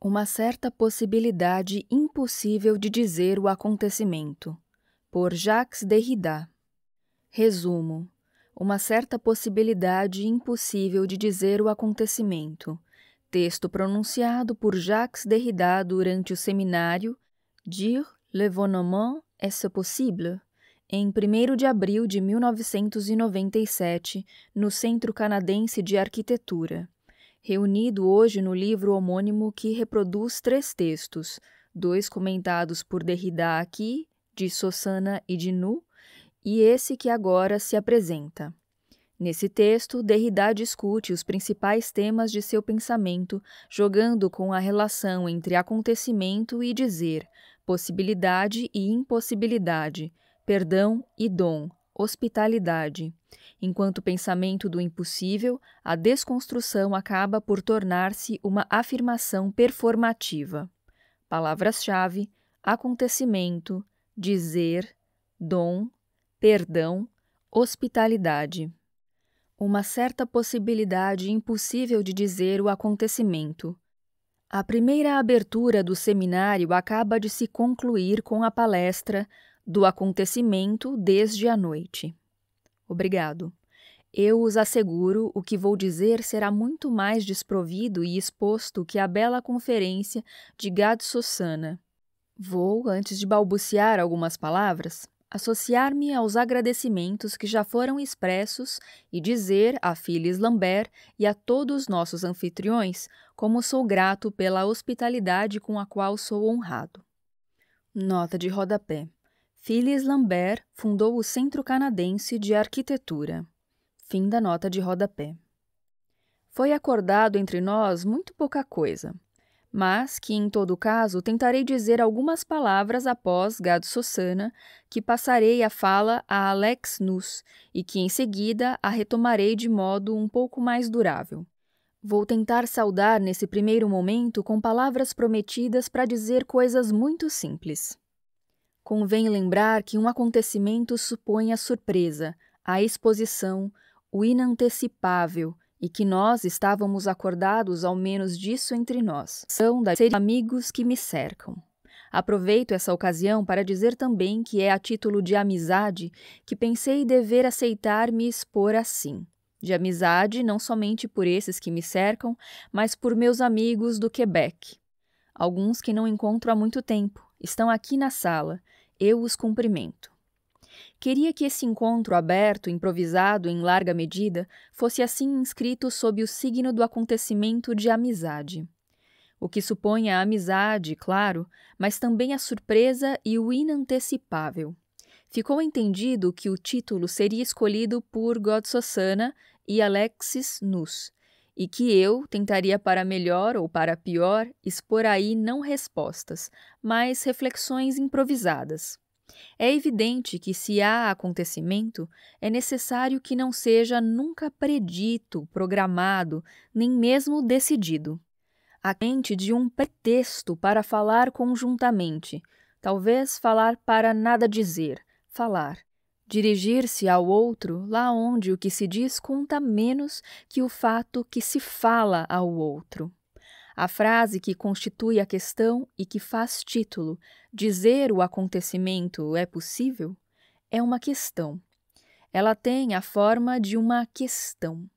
Uma certa possibilidade impossível de dizer o acontecimento. Por Jacques Derrida. Resumo. Uma certa possibilidade impossível de dizer o acontecimento. Texto pronunciado por Jacques Derrida durante o seminário Dire l'événement est-ce possible? Em 1º de abril de 1997, no Centro Canadense de Arquitetura. Reunido hoje no livro homônimo que reproduz 3 textos, 2 comentados por Derrida aqui, de Sossana e de Nu, e esse que agora se apresenta. Nesse texto, Derrida discute os principais temas de seu pensamento, jogando com a relação entre acontecimento e dizer, possibilidade e impossibilidade, perdão e dom, hospitalidade. Enquanto pensamento do impossível, a desconstrução acaba por tornar-se uma afirmação performativa. Palavras-chave: acontecimento, dizer, dom, perdão, hospitalidade. Uma certa possibilidade impossível de dizer o acontecimento. A primeira abertura do seminário acaba de se concluir com a palestra do acontecimento desde a noite. Obrigado. Eu os asseguro, o que vou dizer será muito mais desprovido e exposto que a bela conferência de Gad Sossana. Vou, antes de balbuciar algumas palavras, associar-me aos agradecimentos que já foram expressos e dizer a Phyllis Lambert e a todos nossos anfitriões como sou grato pela hospitalidade com a qual sou honrado. Nota de rodapé. Phyllis Lambert fundou o Centro Canadense de Arquitetura. Fim da nota de rodapé. Foi acordado entre nós muito pouca coisa, mas que, em todo caso, tentarei dizer algumas palavras após Gad Sossana, que passarei a fala a Alex Nuss e que, em seguida, a retomarei de modo um pouco mais durável. Vou tentar saudar nesse primeiro momento com palavras prometidas para dizer coisas muito simples. Convém lembrar que um acontecimento supõe a surpresa, a exposição, o inantecipável, e que nós estávamos acordados ao menos disso entre nós. São dos amigos que me cercam. Aproveito essa ocasião para dizer também que é a título de amizade que pensei dever aceitar me expor assim. De amizade não somente por esses que me cercam, mas por meus amigos do Quebec. Alguns que não encontro há muito tempo, estão aqui na sala, eu os cumprimento. Queria que esse encontro aberto, improvisado em larga medida, fosse assim inscrito sob o signo do acontecimento de amizade. O que supõe a amizade, claro, mas também a surpresa e o inantecipável. Ficou entendido que o título seria escolhido por Gad Sossana e Alexis Nuss, e que eu tentaria para melhor ou para pior expor aí não respostas, mas reflexões improvisadas. É evidente que se há acontecimento, é necessário que não seja nunca predito, programado, nem mesmo decidido. A mente de um pretexto para falar conjuntamente, talvez falar para nada dizer, falar. Dirigir-se ao outro lá onde o que se diz conta menos que o fato que se fala ao outro. A frase que constitui a questão e que faz título, dizer o acontecimento é possível, é uma questão. Ela tem a forma de uma questão.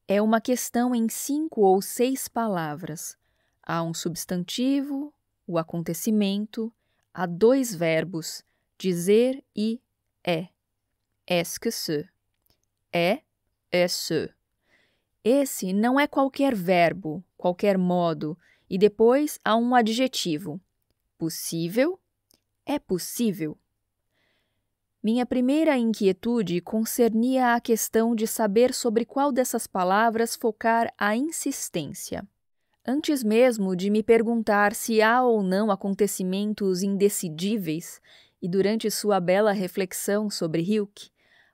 É uma questão em 5 ou 6 palavras. Há um substantivo, o acontecimento, há 2 verbos, dizer e é. Est-ce que ce? É, est-ce. Esse não é qualquer verbo, qualquer modo, e depois há um adjetivo. Possível? É possível. Minha primeira inquietude concernia a questão de saber sobre qual dessas palavras focar a insistência. Antes mesmo de me perguntar se há ou não acontecimentos indecidíveis, e durante sua bela reflexão sobre Hilke,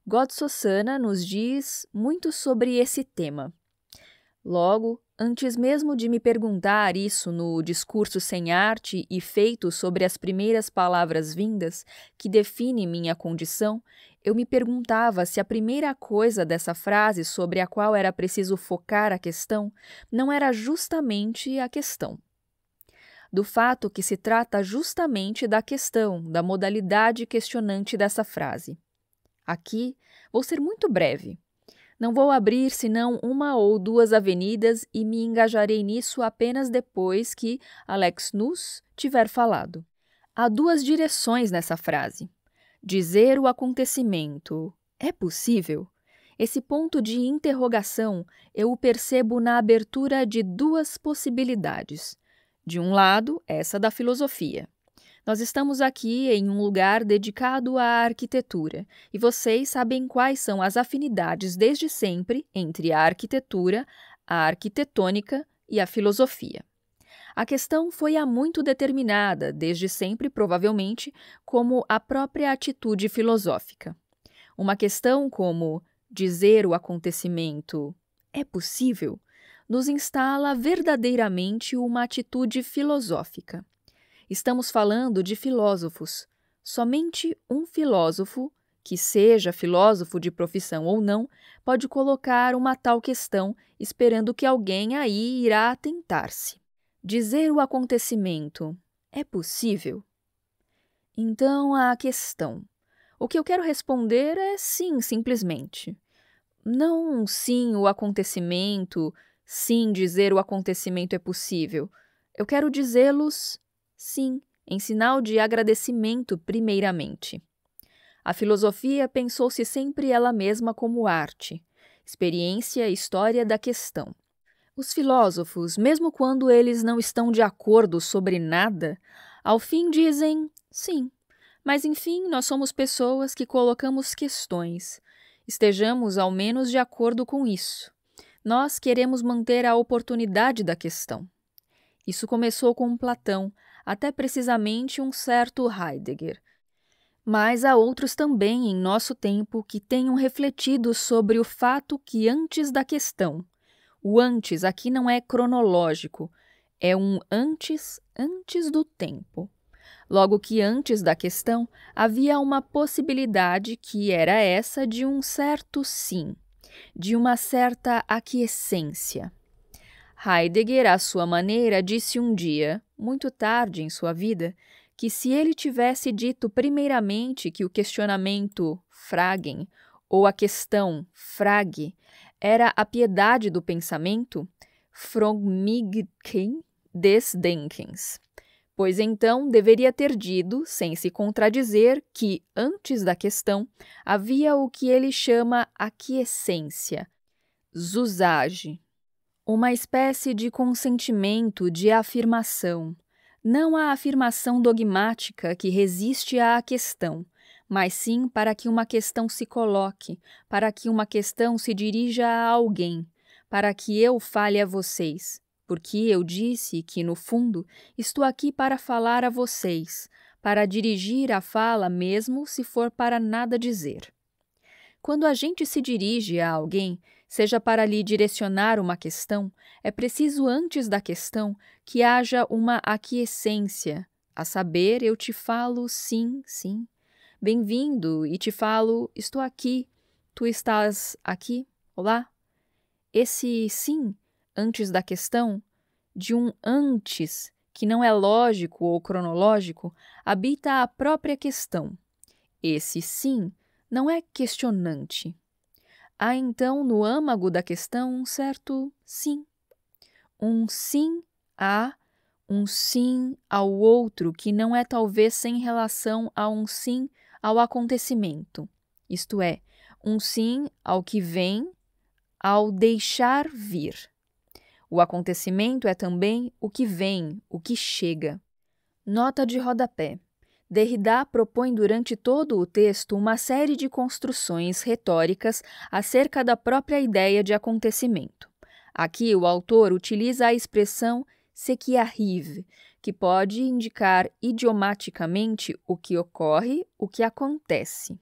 Gad Sossana nos diz muito sobre esse tema. Logo, antes mesmo de me perguntar isso no discurso sem arte e feito sobre as primeiras palavras-vindas que define minha condição, eu me perguntava se a primeira coisa dessa frase sobre a qual era preciso focar a questão não era justamente a questão. do fato que se trata justamente da questão, da modalidade questionante dessa frase. Aqui, vou ser muito breve. Não vou abrir senão uma ou duas avenidas e me engajarei nisso apenas depois que Alex Nuss tiver falado. Há duas direções nessa frase. Dizer o acontecimento é possível? Esse ponto de interrogação eu o percebo na abertura de duas possibilidades. De um lado, essa da filosofia. Nós estamos aqui em um lugar dedicado à arquitetura, e vocês sabem quais são as afinidades desde sempre entre a arquitetura, a arquitetônica e a filosofia. A questão foi há muito determinada, desde sempre, provavelmente, como a própria atitude filosófica. Uma questão como dizer o acontecimento é possível nos instala verdadeiramente uma atitude filosófica. Estamos falando de filósofos. Somente um filósofo, que seja filósofo de profissão ou não, pode colocar uma tal questão esperando que alguém aí irá atentar-se. Dizer o acontecimento é possível? Então, a questão. O que eu quero responder é sim, simplesmente. Não sim o acontecimento, sim dizer o acontecimento é possível. Eu quero dizê-los sim, em sinal de agradecimento primeiramente. A filosofia pensou-se sempre ela mesma como arte, experiência e história da questão. Os filósofos, mesmo quando eles não estão de acordo sobre nada, ao fim dizem sim. Mas, enfim, nós somos pessoas que colocamos questões. Estejamos, ao menos, de acordo com isso. Nós queremos manter a oportunidade da questão. Isso começou com Platão, até precisamente um certo Heidegger. Mas há outros também em nosso tempo que tenham refletido sobre o fato que antes da questão. O antes aqui não é cronológico, é um antes do tempo. Logo que antes da questão havia uma possibilidade que era essa de um certo sim, de uma certa aquiescência. Heidegger, à sua maneira, disse um dia, muito tarde em sua vida, que se ele tivesse dito primeiramente que o questionamento fragen ou a questão frage era a piedade do pensamento, Frömmigkeit des Denkens, pois então deveria ter dito, sem se contradizer, que antes da questão havia o que ele chama aquiescência, Zusage, uma espécie de consentimento de afirmação, não a afirmação dogmática que resiste à questão, mas sim para que uma questão se coloque, para que uma questão se dirija a alguém, para que eu fale a vocês, porque eu disse que, no fundo, estou aqui para falar a vocês, para dirigir a fala mesmo se for para nada dizer. Quando a gente se dirige a alguém, seja para lhe direcionar uma questão, é preciso antes da questão que haja uma aquiescência, a saber, eu te falo sim, sim. Bem-vindo, e te falo, estou aqui, tu estás aqui, olá. Esse sim, antes da questão, de um antes, que não é lógico ou cronológico, habita a própria questão. Esse sim não é questionante. Há então no âmago da questão um certo sim. Um sim a um sim ao outro que não é talvez sem relação a um sim ao acontecimento, isto é, um sim ao que vem, ao deixar vir. O acontecimento é também o que vem, o que chega. Nota de rodapé. Derrida propõe durante todo o texto uma série de construções retóricas acerca da própria ideia de acontecimento. Aqui o autor utiliza a expressão ce qui arrive, que pode indicar idiomaticamente o que ocorre, o que acontece.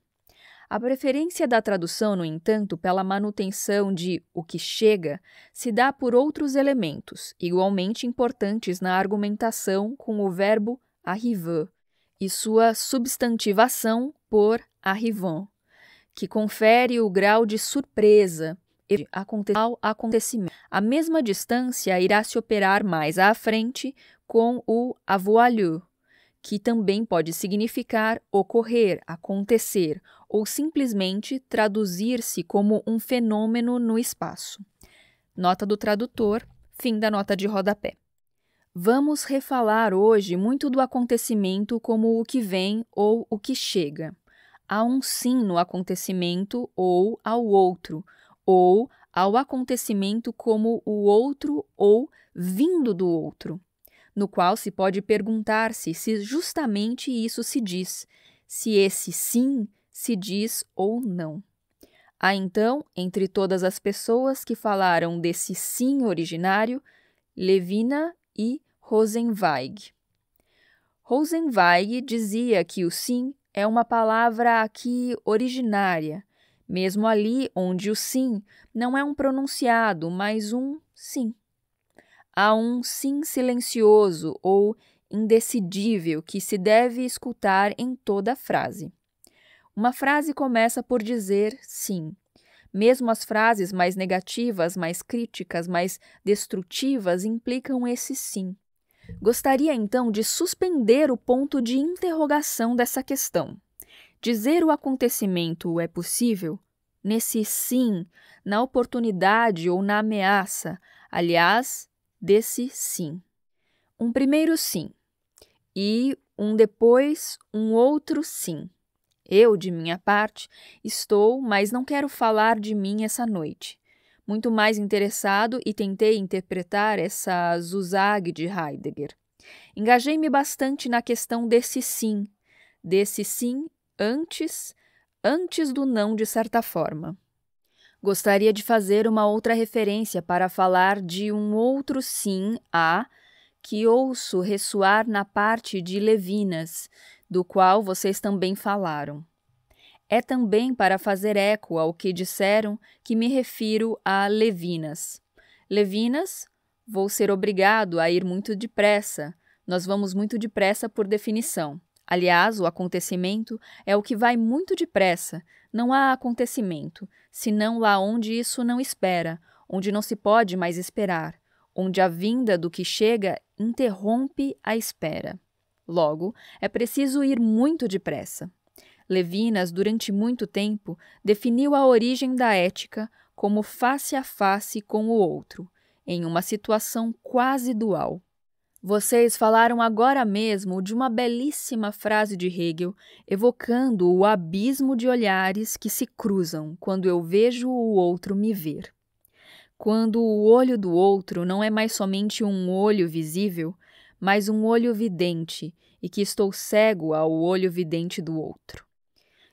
A preferência da tradução, no entanto, pela manutenção de o que chega, se dá por outros elementos, igualmente importantes na argumentação com o verbo arriver, e sua substantivação por arrivant, que confere o grau de surpresa ao acontecimento. A mesma distância irá se operar mais à frente com o avoir lieu, que também pode significar ocorrer, acontecer, ou simplesmente traduzir-se como um fenômeno no espaço. Nota do tradutor, fim da nota de rodapé. Vamos refalar hoje muito do acontecimento como o que vem ou o que chega. Há um sim no acontecimento ou ao outro, ou ao acontecimento como o outro ou vindo do outro, no qual se pode perguntar-se se justamente isso se diz, se esse sim se diz ou não. Há então, entre todas as pessoas que falaram desse sim originário, Levinas e Rosenzweig. Rosenzweig dizia que o sim é uma palavra aqui originária, mesmo ali onde o sim não é um pronunciado, mas um sim. Há um sim silencioso ou indecidível que se deve escutar em toda a frase. Uma frase começa por dizer sim. Mesmo as frases mais negativas, mais críticas, mais destrutivas implicam esse sim. Gostaria então de suspender o ponto de interrogação dessa questão. Dizer o acontecimento é possível? Nesse sim, na oportunidade ou na ameaça, aliás, desse sim. Um primeiro sim e depois um outro sim. Eu, de minha parte, estou, mas não quero falar de mim essa noite. Muito mais interessado e tentei interpretar essa Zusage de Heidegger. Engajei-me bastante na questão desse sim antes do não de certa forma. Gostaria de fazer uma outra referência para falar de um outro sim que ouço ressoar na parte de Levinas, do qual vocês também falaram. É também para fazer eco ao que disseram que me refiro a Levinas. Levinas, vou ser obrigado a ir muito depressa. Nós vamos muito depressa por definição. Aliás, o acontecimento é o que vai muito depressa. Não há acontecimento, senão lá onde isso não espera, onde não se pode mais esperar, onde a vinda do que chega interrompe a espera. Logo, é preciso ir muito depressa. Levinas, durante muito tempo, definiu a origem da ética como face a face com o outro, em uma situação quase dual. Vocês falaram agora mesmo de uma belíssima frase de Hegel, evocando o abismo de olhares que se cruzam quando eu vejo o outro me ver. Quando o olho do outro não é mais somente um olho visível, mas um olho vidente, e que estou cego ao olho vidente do outro.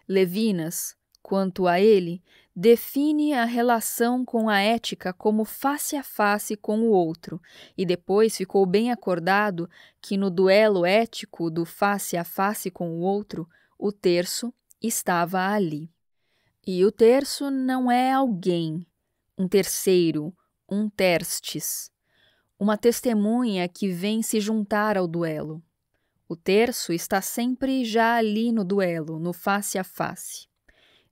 Levinas, quanto a ele, define a relação com a ética como face a face com o outro, e depois ficou bem acordado que no duelo ético do face a face com o outro, o terço estava ali. E o terço não é alguém, um terceiro, um terstes, uma testemunha que vem se juntar ao duelo. O terço está sempre já ali no duelo, no face a face.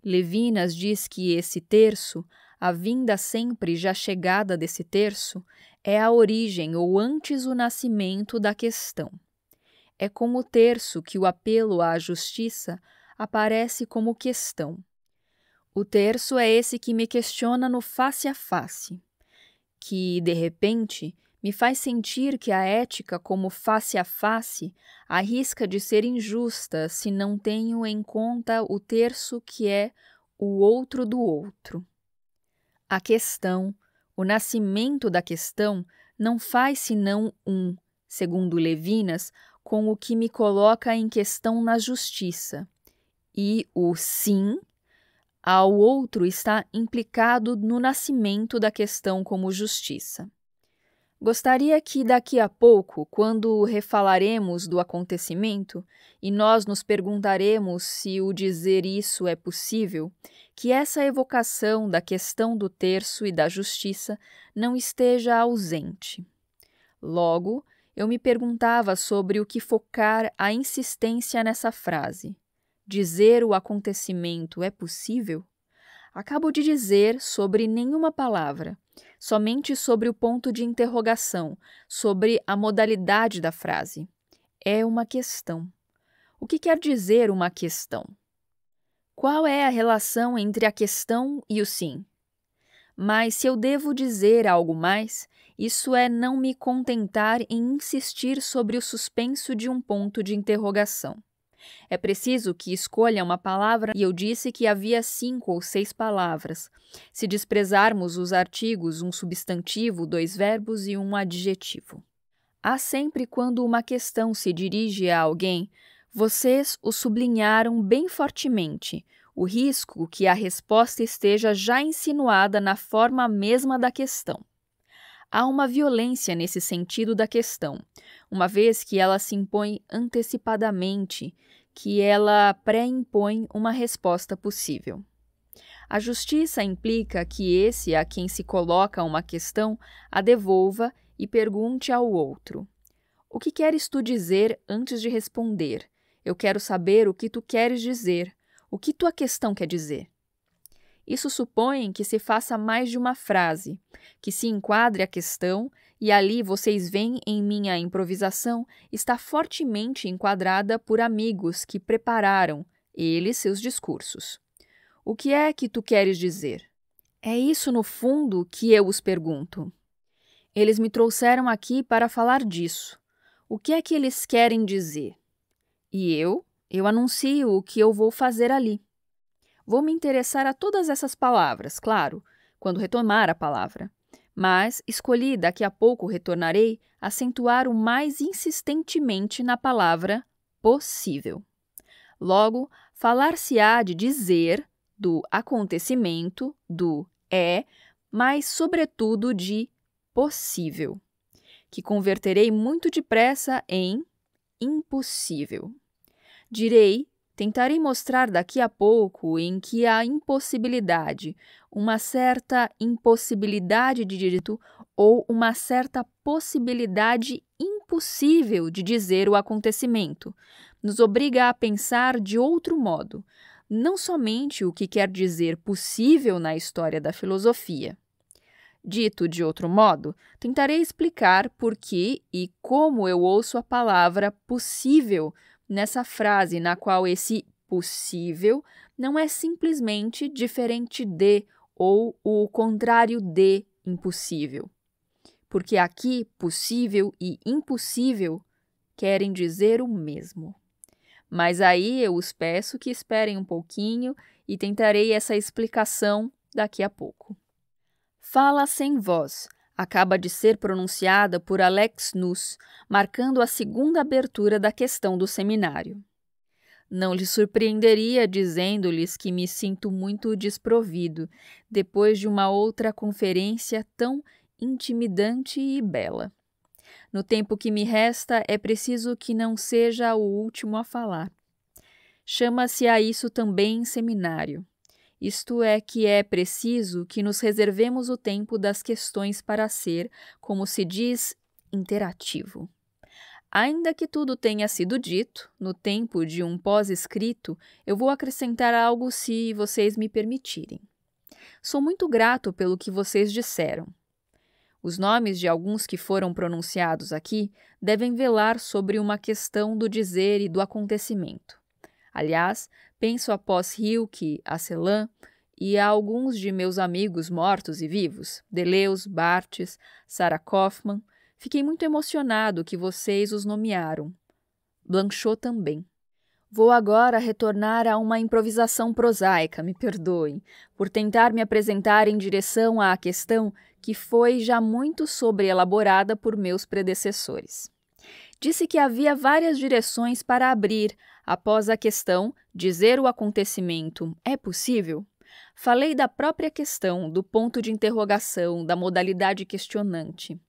Levinas diz que esse terço, a vinda sempre já chegada desse terço, é a origem ou antes o nascimento da questão. É com o terço que o apelo à justiça aparece como questão. O terço é esse que me questiona no face a face, que, de repente, me faz sentir que a ética como face a face arrisca de ser injusta se não tenho em conta o terço que é o outro do outro. A questão, o nascimento da questão, não faz senão segundo Levinas, com o que me coloca em questão na justiça. E o sim ao outro está implicado no nascimento da questão como justiça. Gostaria que daqui a pouco, quando refalaremos do acontecimento e nós nos perguntaremos se o dizer isso é possível, que essa evocação da questão do terço e da justiça não esteja ausente. Logo, eu me perguntava sobre o que focar a insistência nessa frase. Dizer o acontecimento é possível? Acabo de dizer sobre nenhuma palavra, somente sobre o ponto de interrogação, sobre a modalidade da frase. É uma questão. O que quer dizer uma questão? Qual é a relação entre a questão e o sim? Mas se eu devo dizer algo mais, isso é não me contentar em insistir sobre o suspenso de um ponto de interrogação. É preciso que escolha uma palavra e eu disse que havia 5 ou 6 palavras. Se desprezarmos os artigos, um substantivo, 2 verbos e um adjetivo. Há sempre quando uma questão se dirige a alguém, vocês o sublinharam bem fortemente, o risco que a resposta esteja já insinuada na forma mesma da questão. Há uma violência nesse sentido da questão, uma vez que ela se impõe antecipadamente, que ela pré-impõe uma resposta possível. A justiça implica que esse a quem se coloca uma questão a devolva e pergunte ao outro: o que queres tu dizer antes de responder? Eu quero saber o que tu queres dizer. O que tua questão quer dizer? Isso supõe que se faça mais de uma frase, que se enquadre a questão e ali vocês veem em minha improvisação está fortemente enquadrada por amigos que prepararam, eles, seus discursos. O que é que tu queres dizer? É isso, no fundo, que eu os pergunto. Eles me trouxeram aqui para falar disso. O que é que eles querem dizer? E eu anuncio o que eu vou fazer ali. Vou me interessar a todas essas palavras, claro, quando retomar a palavra. Mas escolhi, daqui a pouco retornarei, acentuar o mais insistentemente na palavra possível. Logo, falar-se-á de dizer, do acontecimento, do mas sobretudo de possível, que converterei muito depressa em impossível. Direi, tentarei mostrar daqui a pouco em que a impossibilidade, uma certa impossibilidade de direito ou uma certa possibilidade impossível de dizer o acontecimento, nos obriga a pensar de outro modo, não somente o que quer dizer possível na história da filosofia. Dito de outro modo, tentarei explicar por que e como eu ouço a palavra possível nessa frase na qual esse possível não é simplesmente diferente de ou o contrário de impossível. Porque aqui possível e impossível querem dizer o mesmo. Mas aí eu os peço que esperem um pouquinho e tentarei essa explicação daqui a pouco. Fala sem voz acaba de ser pronunciada por Alex Nuss, marcando a segunda abertura da questão do seminário. Não lhes surpreenderia dizendo-lhes que me sinto muito desprovido, depois de uma outra conferência tão intimidante e bela. No tempo que me resta, é preciso que não seja o último a falar. Chama-se a isso também seminário. Isto é que é preciso que nos reservemos o tempo das questões para ser, como se diz, interativo. Ainda que tudo tenha sido dito, no tempo de um pós-escrito, eu vou acrescentar algo se vocês me permitirem. Sou muito grato pelo que vocês disseram. Os nomes de alguns que foram pronunciados aqui devem velar sobre uma questão do dizer e do acontecimento. Aliás, penso após Rilke, a Celan e a alguns de meus amigos mortos e vivos, Deleuze, Barthes, Sarah Kaufmann. Fiquei muito emocionado que vocês os nomearam. Blanchot também. Vou agora retornar a uma improvisação prosaica, me perdoem, por tentar me apresentar em direção à questão que foi já muito sobreelaborada por meus predecessores. Disse que havia várias direções para abrir, após a questão, dizer o acontecimento é possível? Falei da própria questão, do ponto de interrogação, da modalidade questionante.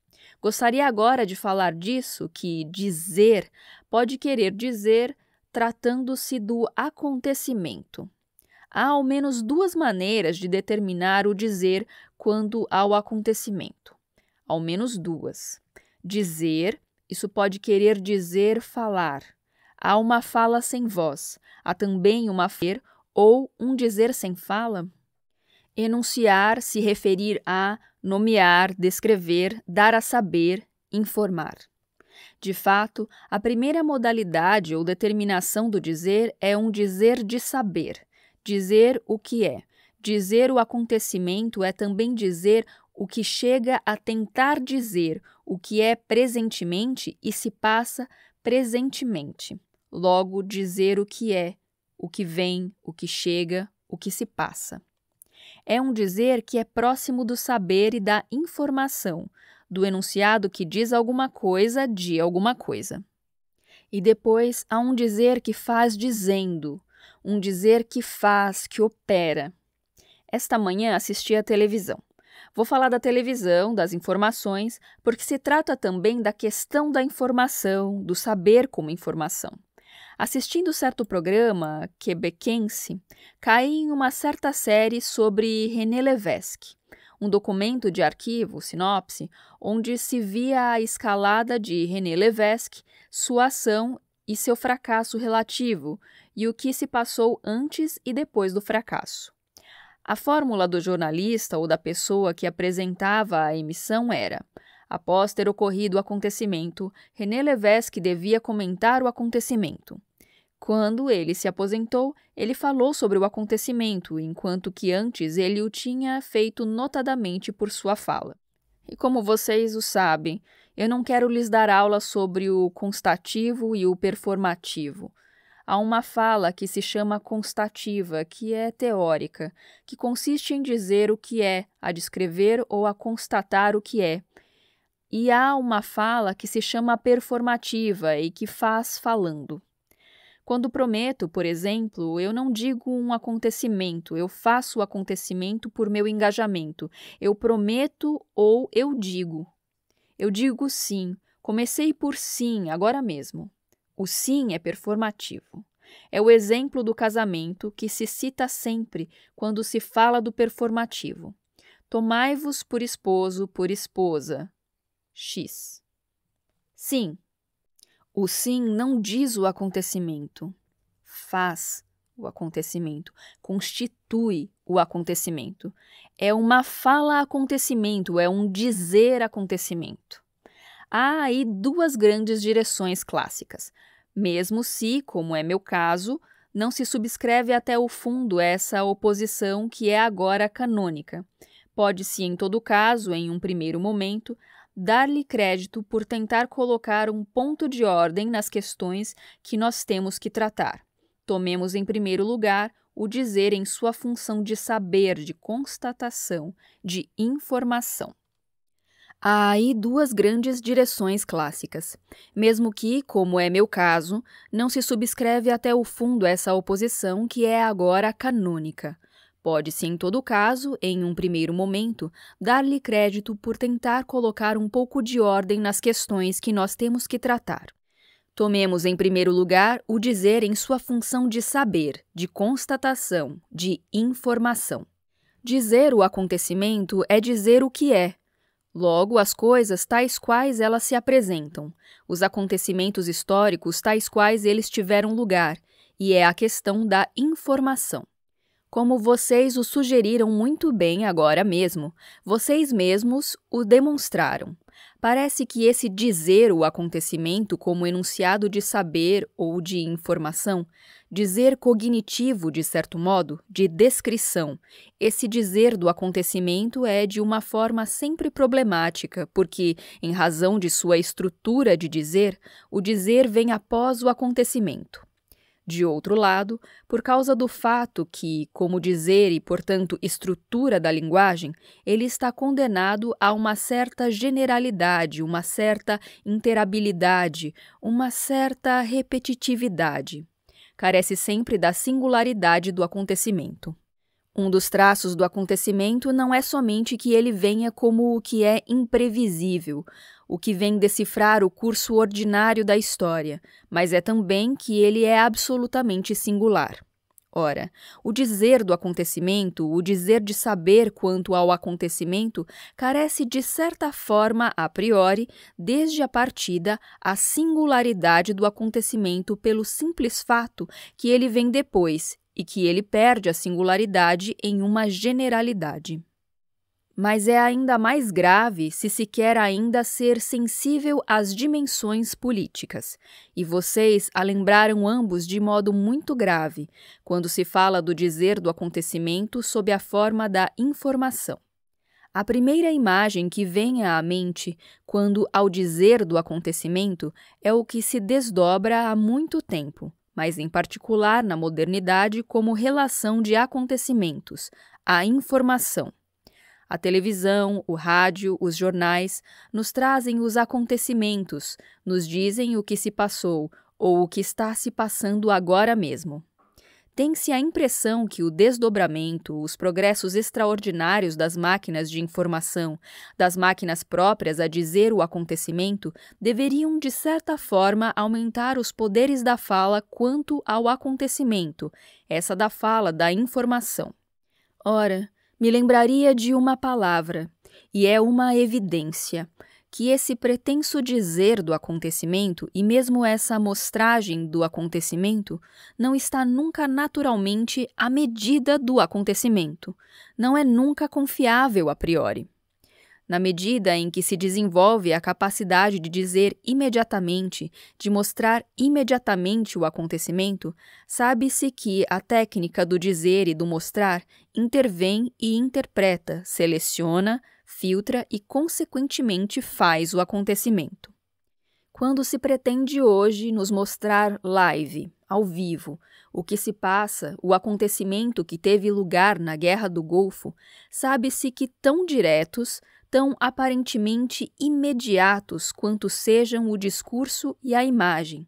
Gostaria agora de falar disso, que dizer pode querer dizer tratando-se do acontecimento. Há ao menos 2 maneiras de determinar o dizer quando ao acontecimento. Ao menos 2. Dizer, isso pode querer dizer falar. Há uma fala sem voz. Há também uma fer ou um dizer sem fala. Enunciar, se referir a, nomear, descrever, dar a saber, informar. De fato, a primeira modalidade ou determinação do dizer é um dizer de saber, dizer o que é. Dizer o acontecimento é também dizer o que chega a tentar dizer, o que é presentemente e se passa presentemente. Logo, dizer o que vem, o que chega, o que se passa. É um dizer que é próximo do saber e da informação, do enunciado que diz alguma coisa de alguma coisa. E depois há um dizer que faz dizendo, um dizer que faz, que opera. Esta manhã assisti à televisão. Vou falar da televisão, das informações, porque se trata também da questão da informação, do saber como informação. Assistindo certo programa quebequense, caí em uma certa série sobre René Lévesque, um documento de arquivo, sinopse, onde se via a escalada de René Lévesque, sua ação e seu fracasso relativo, e o que se passou antes e depois do fracasso. A fórmula do jornalista ou da pessoa que apresentava a emissão era: após ter ocorrido o acontecimento, René Lévesque devia comentar o acontecimento. Quando ele se aposentou, ele falou sobre o acontecimento, enquanto que antes ele o tinha feito notadamente por sua fala. E como vocês o sabem, eu não quero lhes dar aula sobre o constativo e o performativo. Há uma fala que se chama constativa, que é teórica, que consiste em dizer o que é, a descrever ou a constatar o que é. E há uma fala que se chama performativa e que faz falando. Quando prometo, por exemplo, eu não digo um acontecimento, eu faço o acontecimento por meu engajamento. Eu prometo ou eu digo. Eu digo sim, comecei por sim, agora mesmo. O sim é performativo. É o exemplo do casamento que se cita sempre quando se fala do performativo. Tomai-vos por esposo, por esposa. X. Sim. O sim não diz o acontecimento. Faz o acontecimento. Constitui o acontecimento. É uma fala-acontecimento, é um dizer-acontecimento. Há aí duas grandes direções clássicas, mesmo se, como é meu caso, não se subscreve até o fundo essa oposição que é agora canônica. Pode-se, em todo caso, em um primeiro momento, dar-lhe crédito por tentar colocar um ponto de ordem nas questões que nós temos que tratar. Tomemos, em primeiro lugar, o dizer em sua função de saber, de constatação, de informação. Há aí duas grandes direções clássicas, mesmo que, como é meu caso, não se subscreve até o fundo essa oposição que é agora canônica. Pode-se, em todo caso, em um primeiro momento, dar-lhe crédito por tentar colocar um pouco de ordem nas questões que nós temos que tratar. Tomemos, em primeiro lugar, o dizer em sua função de saber, de constatação, de informação. Dizer o acontecimento é dizer o que é. Logo, as coisas tais quais elas se apresentam, os acontecimentos históricos tais quais eles tiveram lugar, e é a questão da informação. Como vocês o sugeriram muito bem agora mesmo, vocês mesmos o demonstraram. Parece que esse dizer o acontecimento como enunciado de saber ou de informação, dizer cognitivo de certo modo, de descrição, esse dizer do acontecimento é de uma forma sempre problemática, porque, em razão de sua estrutura de dizer, o dizer vem após o acontecimento. De outro lado, por causa do fato que, como dizer e, portanto, estrutura da linguagem, ele está condenado a uma certa generalidade, uma certa interabilidade, uma certa repetitividade. Carece sempre da singularidade do acontecimento. Um dos traços do acontecimento não é somente que ele venha como o que é imprevisível, o que vem decifrar o curso ordinário da história, mas é também que ele é absolutamente singular. Ora, o dizer do acontecimento, o dizer de saber quanto ao acontecimento, carece de certa forma, a priori, desde a partida, a singularidade do acontecimento pelo simples fato que ele vem depois, e que ele perde a singularidade em uma generalidade. Mas é ainda mais grave se se quer ainda ser sensível às dimensões políticas. E vocês a lembraram ambos de modo muito grave, quando se fala do dizer do acontecimento sob a forma da informação. A primeira imagem que vem à mente quando ao dizer do acontecimento é o que se desdobra há muito tempo, mas em particular na modernidade como relação de acontecimentos, a informação. A televisão, o rádio, os jornais nos trazem os acontecimentos, nos dizem o que se passou ou o que está se passando agora mesmo. Tem-se a impressão que o desdobramento, os progressos extraordinários das máquinas de informação, das máquinas próprias a dizer o acontecimento, deveriam, de certa forma, aumentar os poderes da fala quanto ao acontecimento, essa da fala, da informação. Ora, me lembraria de uma palavra, e é uma evidência, que esse pretenso dizer do acontecimento e mesmo essa amostragem do acontecimento não está nunca naturalmente à medida do acontecimento, não é nunca confiável a priori. Na medida em que se desenvolve a capacidade de dizer imediatamente, de mostrar imediatamente o acontecimento, sabe-se que a técnica do dizer e do mostrar intervém e interpreta, seleciona, filtra e, consequentemente, faz o acontecimento. Quando se pretende hoje nos mostrar live, ao vivo, o que se passa, o acontecimento que teve lugar na Guerra do Golfo, sabe-se que tão diretos, tão aparentemente imediatos quanto sejam o discurso e a imagem.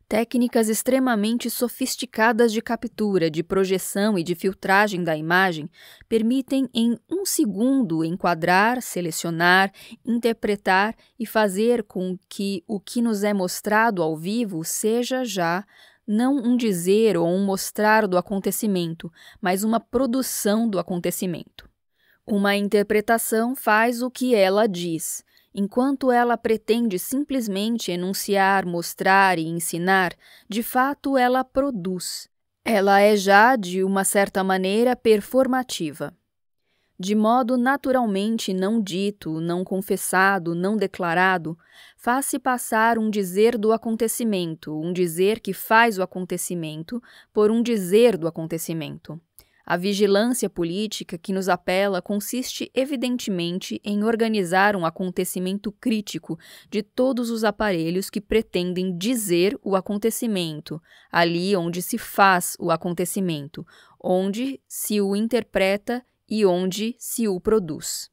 Técnicas extremamente sofisticadas de captura, de projeção e de filtragem da imagem permitem em um segundo enquadrar, selecionar, interpretar e fazer com que o que nos é mostrado ao vivo seja já não um dizer ou um mostrar do acontecimento, mas uma produção do acontecimento. Uma interpretação faz o que ela diz, enquanto ela pretende simplesmente enunciar, mostrar e ensinar, de fato ela produz. Ela é já, de uma certa maneira, performativa. De modo naturalmente não dito, não confessado, não declarado, faz-se passar um dizer do acontecimento, um dizer que faz o acontecimento, por um dizer do acontecimento. A vigilância política que nos apela consiste evidentemente em organizar um acontecimento crítico de todos os aparelhos que pretendem dizer o acontecimento, ali onde se faz o acontecimento, onde se o interpreta e onde se o produz.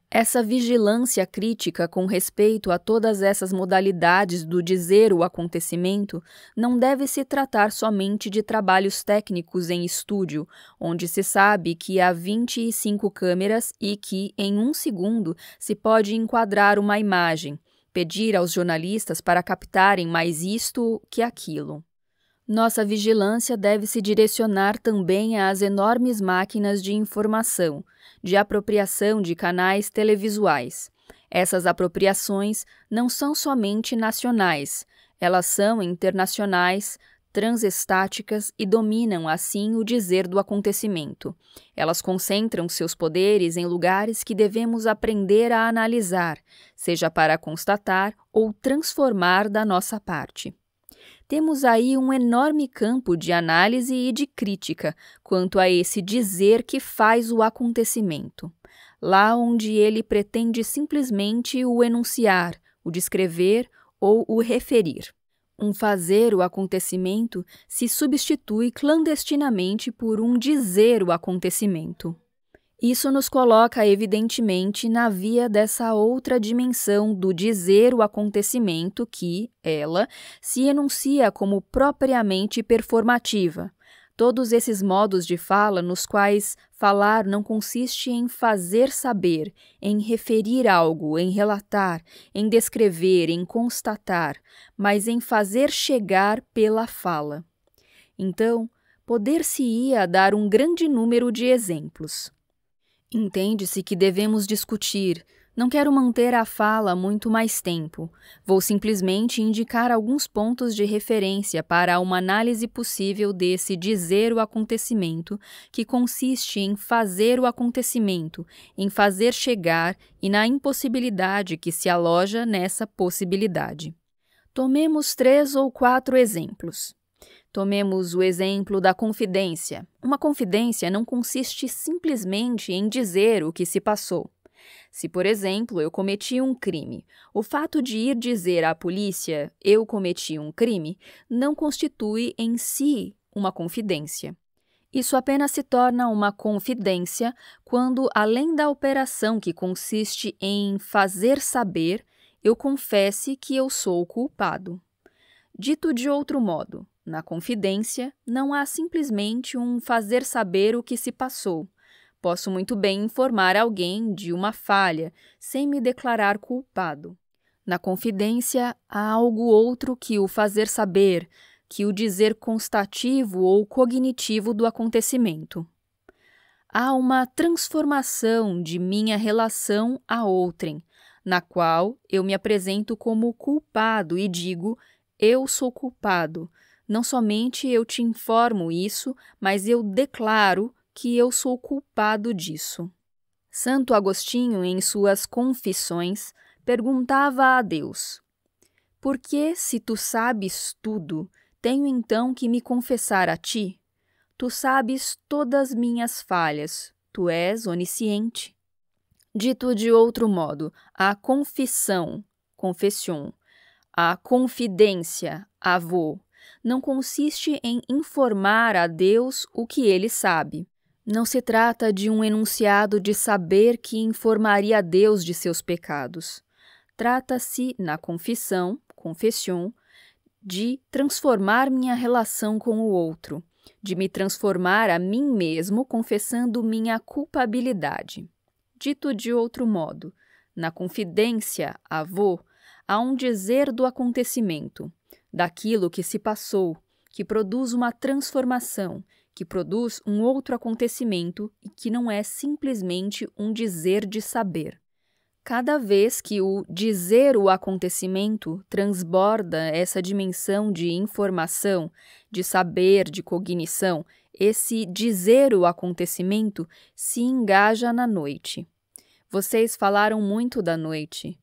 Essa vigilância crítica com respeito a todas essas modalidades do dizer o acontecimento não deve se tratar somente de trabalhos técnicos em estúdio, onde se sabe que há 25 câmeras e que, em um segundo, se pode enquadrar uma imagem, pedir aos jornalistas para captarem mais isto que aquilo. Nossa vigilância deve se direcionar também às enormes máquinas de informação, de apropriação de canais televisuais. Essas apropriações não são somente nacionais, elas são internacionais, transestáticas e dominam, assim, o dizer do acontecimento. Elas concentram seus poderes em lugares que devemos aprender a analisar, seja para constatar ou transformar da nossa parte. Temos aí um enorme campo de análise e de crítica quanto a esse dizer que faz o acontecimento, lá onde ele pretende simplesmente o enunciar, o descrever ou o referir. Um fazer o acontecimento se substitui clandestinamente por um dizer o acontecimento. Isso nos coloca, evidentemente, na via dessa outra dimensão do dizer o acontecimento que, ela, se enuncia como propriamente performativa. Todos esses modos de fala nos quais falar não consiste em fazer saber, em referir algo, em relatar, em descrever, em constatar, mas em fazer chegar pela fala. Então, poder-se-ia dar um grande número de exemplos. Entende-se que devemos discutir, Não quero manter a fala muito mais tempo. Vou simplesmente indicar alguns pontos de referência para uma análise possível desse dizer o acontecimento, que consiste em fazer o acontecimento, em fazer chegar e na impossibilidade que se aloja nessa possibilidade. Tomemos 3 ou 4 exemplos. Tomemos o exemplo da confidência. Uma confidência não consiste simplesmente em dizer o que se passou. Se, por exemplo, eu cometi um crime, o fato de ir dizer à polícia eu cometi um crime não constitui em si uma confidência. Isso apenas se torna uma confidência quando, além da operação que consiste em fazer saber, eu confesse que eu sou o culpado. Dito de outro modo, na confidência não há simplesmente um fazer saber o que se passou. Posso muito bem informar alguém de uma falha, sem me declarar culpado. Na confidência, há algo outro que o fazer saber, que o dizer constativo ou cognitivo do acontecimento. Há uma transformação de minha relação a outrem, na qual eu me apresento como culpado e digo, eu sou culpado. Não somente eu te informo isso, mas eu declaro que eu sou culpado disso. Santo Agostinho, em suas Confissões, perguntava a Deus: por que, se tu sabes tudo, tenho então que me confessar a ti? Tu sabes todas minhas falhas, tu és onisciente. Dito de outro modo, a confissão, confession, a confidência, avô, não consiste em informar a Deus o que ele sabe. Não se trata de um enunciado de saber que informaria a Deus de seus pecados. Trata-se, na confissão, confession, de transformar minha relação com o outro, de me transformar a mim mesmo confessando minha culpabilidade. Dito de outro modo, na confidência, avô, há um dizer do acontecimento, daquilo que se passou, que produz uma transformação, que produz um outro acontecimento e que não é simplesmente um dizer de saber. Cada vez que o dizer o acontecimento transborda essa dimensão de informação, de saber, de cognição, esse dizer o acontecimento se engaja na noite. Vocês falaram muito da noite.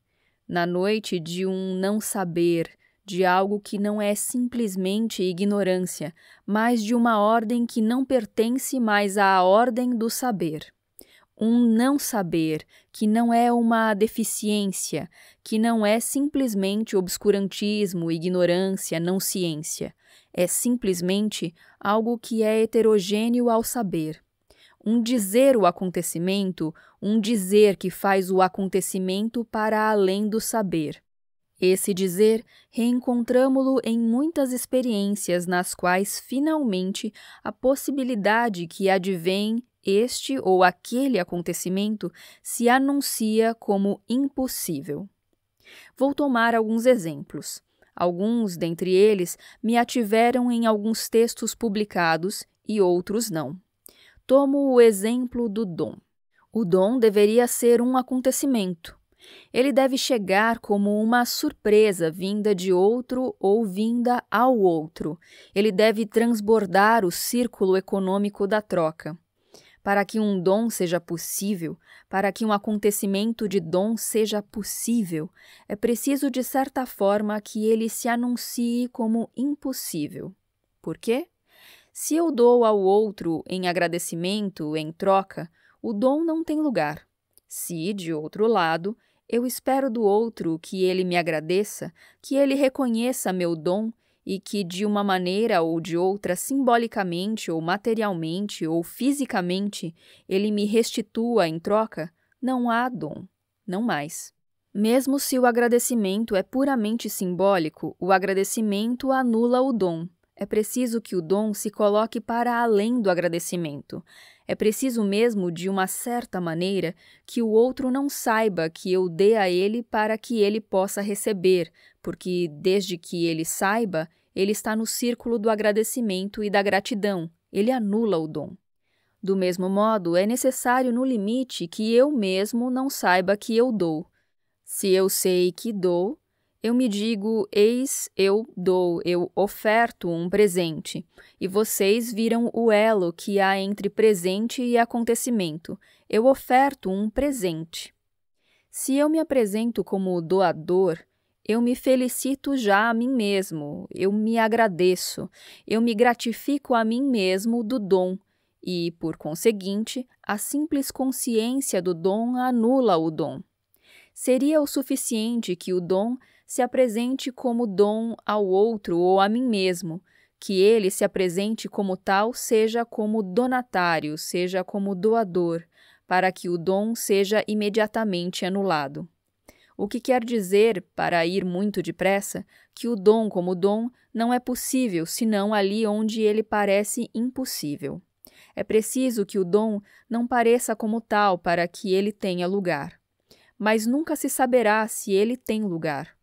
Na noite de um não saber, de algo que não é simplesmente ignorância, mas de uma ordem que não pertence mais à ordem do saber. Um não saber, que não é uma deficiência, que não é simplesmente obscurantismo, ignorância, não ciência. É simplesmente algo que é heterogêneo ao saber. Um dizer o acontecimento, um dizer que faz o acontecimento para além do saber. Esse dizer, reencontramo-lo em muitas experiências nas quais, finalmente, a possibilidade que advém este ou aquele acontecimento se anuncia como impossível. Vou tomar alguns exemplos. Alguns dentre eles me ativeram em alguns textos publicados e outros não. Tomo o exemplo do dom. O dom deveria ser um acontecimento. Ele deve chegar como uma surpresa vinda de outro ou vinda ao outro. Ele deve transbordar o círculo econômico da troca. Para que um dom seja possível, para que um acontecimento de dom seja possível, é preciso de certa forma que ele se anuncie como impossível. Por quê? Se eu dou ao outro em agradecimento, em troca, o dom não tem lugar. Se, de outro lado, eu espero do outro que ele me agradeça, que ele reconheça meu dom e que, de uma maneira ou de outra, simbolicamente ou materialmente ou fisicamente, ele me restitua em troca, não há dom, não mais. Mesmo se o agradecimento é puramente simbólico, o agradecimento anula o dom. É preciso que o dom se coloque para além do agradecimento. É preciso mesmo, de uma certa maneira, que o outro não saiba que eu dê a ele para que ele possa receber, porque, desde que ele saiba, ele está no círculo do agradecimento e da gratidão. Ele anula o dom. Do mesmo modo, é necessário, no limite, que eu mesmo não saiba que eu dou. Se eu sei que dou, eu me digo, eis, eu dou, eu oferto um presente, e vocês viram o elo que há entre presente e acontecimento. Eu oferto um presente. Se eu me apresento como doador, eu me felicito já a mim mesmo, eu me agradeço, eu me gratifico a mim mesmo do dom, e, por conseguinte, a simples consciência do dom anula o dom. Seria o suficiente que o dom se apresente como dom ao outro ou a mim mesmo, que ele se apresente como tal, seja como donatário, seja como doador, para que o dom seja imediatamente anulado. O que quer dizer, para ir muito depressa, que o dom como dom não é possível senão ali onde ele parece impossível. É preciso que o dom não pareça como tal para que ele tenha lugar. Mas nunca se saberá se ele tem lugar.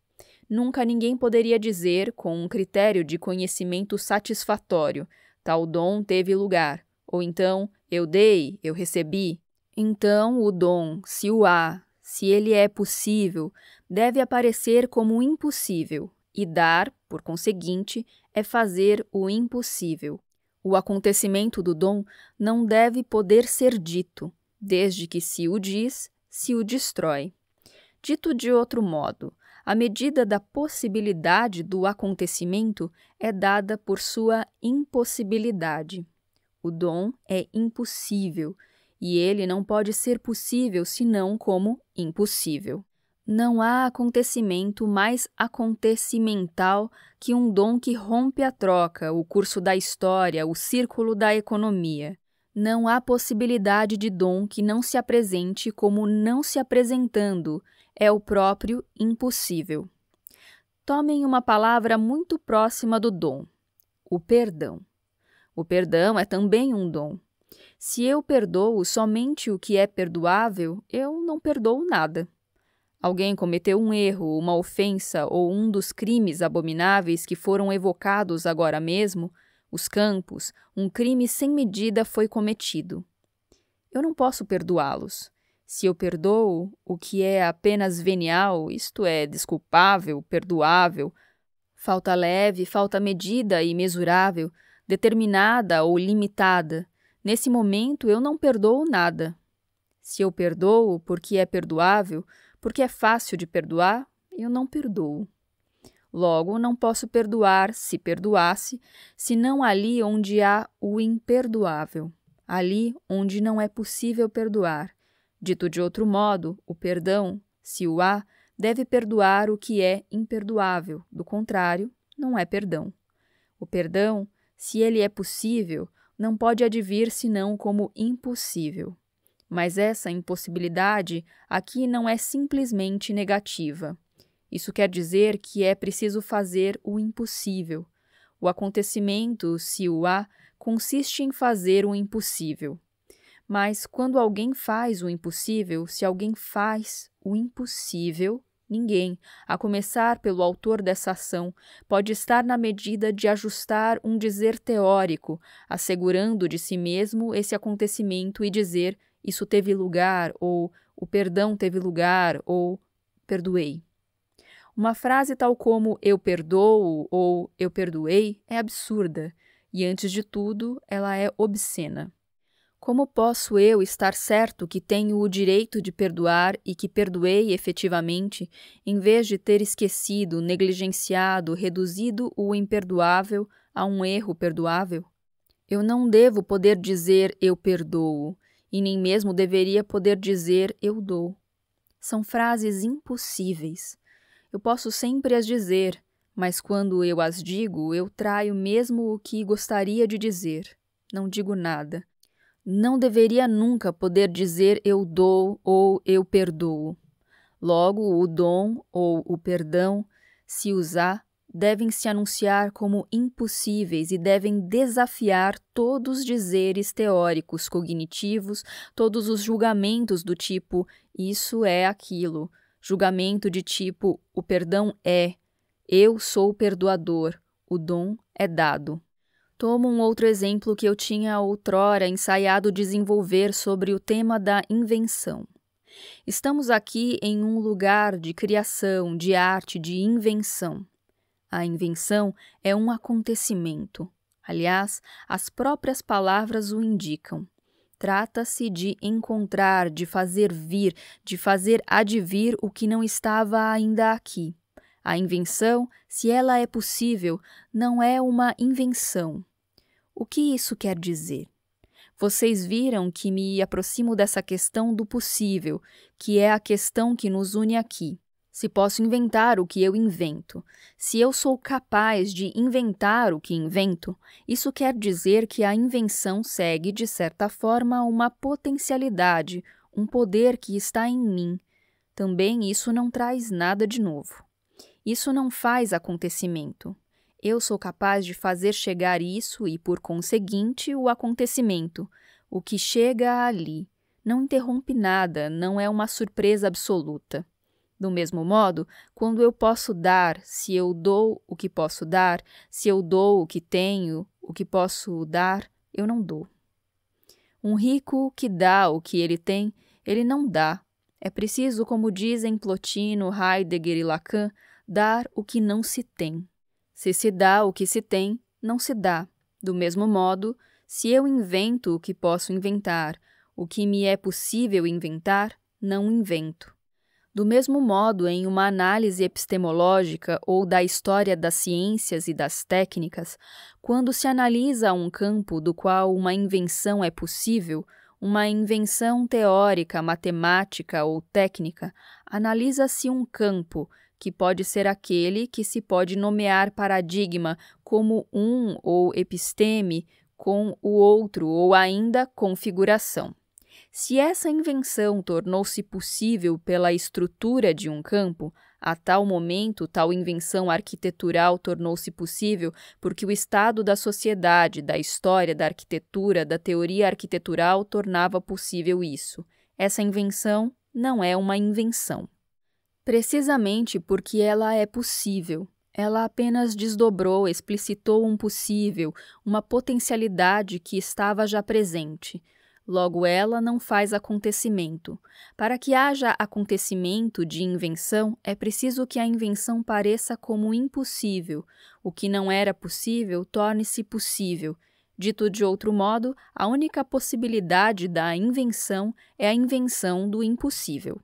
Nunca ninguém poderia dizer, com um critério de conhecimento satisfatório, tal dom teve lugar, ou então, eu dei, eu recebi. Então, o dom, se o há, se ele é possível, deve aparecer como impossível, e dar, por conseguinte, é fazer o impossível. O acontecimento do dom não deve poder ser dito, desde que se o diz, se o destrói. Dito de outro modo, a medida da possibilidade do acontecimento é dada por sua impossibilidade. O dom é impossível, e ele não pode ser possível senão como impossível. Não há acontecimento mais acontecimental que um dom que rompe a troca, o curso da história, o círculo da economia. Não há possibilidade de dom que não se apresente como não se apresentando, é o próprio impossível. Tomem uma palavra muito próxima do dom: o perdão. O perdão é também um dom. Se eu perdoo somente o que é perdoável, eu não perdoo nada. Alguém cometeu um erro, uma ofensa ou um dos crimes abomináveis que foram evocados agora mesmo, os campos, um crime sem medida foi cometido. Eu não posso perdoá-los. Se eu perdoo o que é apenas venial, isto é, desculpável, perdoável, falta leve, falta medida e mesurável, determinada ou limitada, nesse momento eu não perdoo nada. Se eu perdoo porque é perdoável, porque é fácil de perdoar, eu não perdoo. Logo, não posso perdoar, se perdoasse, senão ali onde há o imperdoável, ali onde não é possível perdoar. Dito de outro modo, o perdão, se o há, deve perdoar o que é imperdoável, do contrário, não é perdão. O perdão, se ele é possível, não pode advir senão como impossível. Mas essa impossibilidade aqui não é simplesmente negativa. Isso quer dizer que é preciso fazer o impossível. O acontecimento, se o há, consiste em fazer o impossível. Mas quando alguém faz o impossível, se alguém faz o impossível, ninguém, a começar pelo autor dessa ação, pode estar na medida de ajustar um dizer teórico, assegurando de si mesmo esse acontecimento e dizer isso teve lugar, ou o perdão teve lugar, ou perdoei. Uma frase tal como eu perdoo ou eu perdoei é absurda e, antes de tudo, ela é obscena. Como posso eu estar certo que tenho o direito de perdoar e que perdoei efetivamente, em vez de ter esquecido, negligenciado, reduzido o imperdoável a um erro perdoável? Eu não devo poder dizer eu perdoo, e nem mesmo deveria poder dizer eu dou. São frases impossíveis. Eu posso sempre as dizer, mas quando eu as digo, eu traio mesmo o que gostaria de dizer. Não digo nada. Não deveria nunca poder dizer eu dou ou eu perdoo. Logo, o dom ou o perdão, se os há, devem se anunciar como impossíveis e devem desafiar todos os dizeres teóricos cognitivos, todos os julgamentos do tipo isso é aquilo, julgamento de tipo o perdão é, eu sou perdoador, o dom é dado. Tomo um outro exemplo que eu tinha outrora ensaiado desenvolver sobre o tema da invenção. Estamos aqui em um lugar de criação, de arte, de invenção. A invenção é um acontecimento. Aliás, as próprias palavras o indicam. Trata-se de encontrar, de fazer vir, de fazer advir o que não estava ainda aqui. A invenção, se ela é possível, não é uma invenção. O que isso quer dizer? Vocês viram que me aproximo dessa questão do possível, que é a questão que nos une aqui. Se posso inventar o que eu invento, se eu sou capaz de inventar o que invento, isso quer dizer que a invenção segue, de certa forma, uma potencialidade, um poder que está em mim. Também isso não traz nada de novo. Isso não faz acontecimento. Eu sou capaz de fazer chegar isso e, por conseguinte, o acontecimento. O que chega ali. Não interrompe nada, não é uma surpresa absoluta. Do mesmo modo, quando eu posso dar, se eu dou o que posso dar, se eu dou o que tenho, o que posso dar, eu não dou. Um rico que dá o que ele tem, ele não dá. É preciso, como dizem Plotino, Heidegger e Lacan, dar o que não se tem. Se se dá o que se tem, não se dá. Do mesmo modo, se eu invento o que posso inventar, o que me é possível inventar, não invento. Do mesmo modo, em uma análise epistemológica ou da história das ciências e das técnicas, quando se analisa um campo do qual uma invenção é possível, uma invenção teórica, matemática ou técnica, analisa-se um campo, que pode ser aquele que se pode nomear paradigma como um ou episteme com o outro ou ainda configuração. Se essa invenção tornou-se possível pela estrutura de um campo, a tal momento tal invenção arquitetural tornou-se possível porque o estado da sociedade, da história, da arquitetura, da teoria arquitetural tornava possível isso. Essa invenção não é uma invenção. Precisamente porque ela é possível. Ela apenas desdobrou, explicitou um possível, uma potencialidade que estava já presente. Logo, ela não faz acontecimento. Para que haja acontecimento de invenção, é preciso que a invenção pareça como impossível. O que não era possível torne-se possível. Dito de outro modo, a única possibilidade da invenção é a invenção do impossível.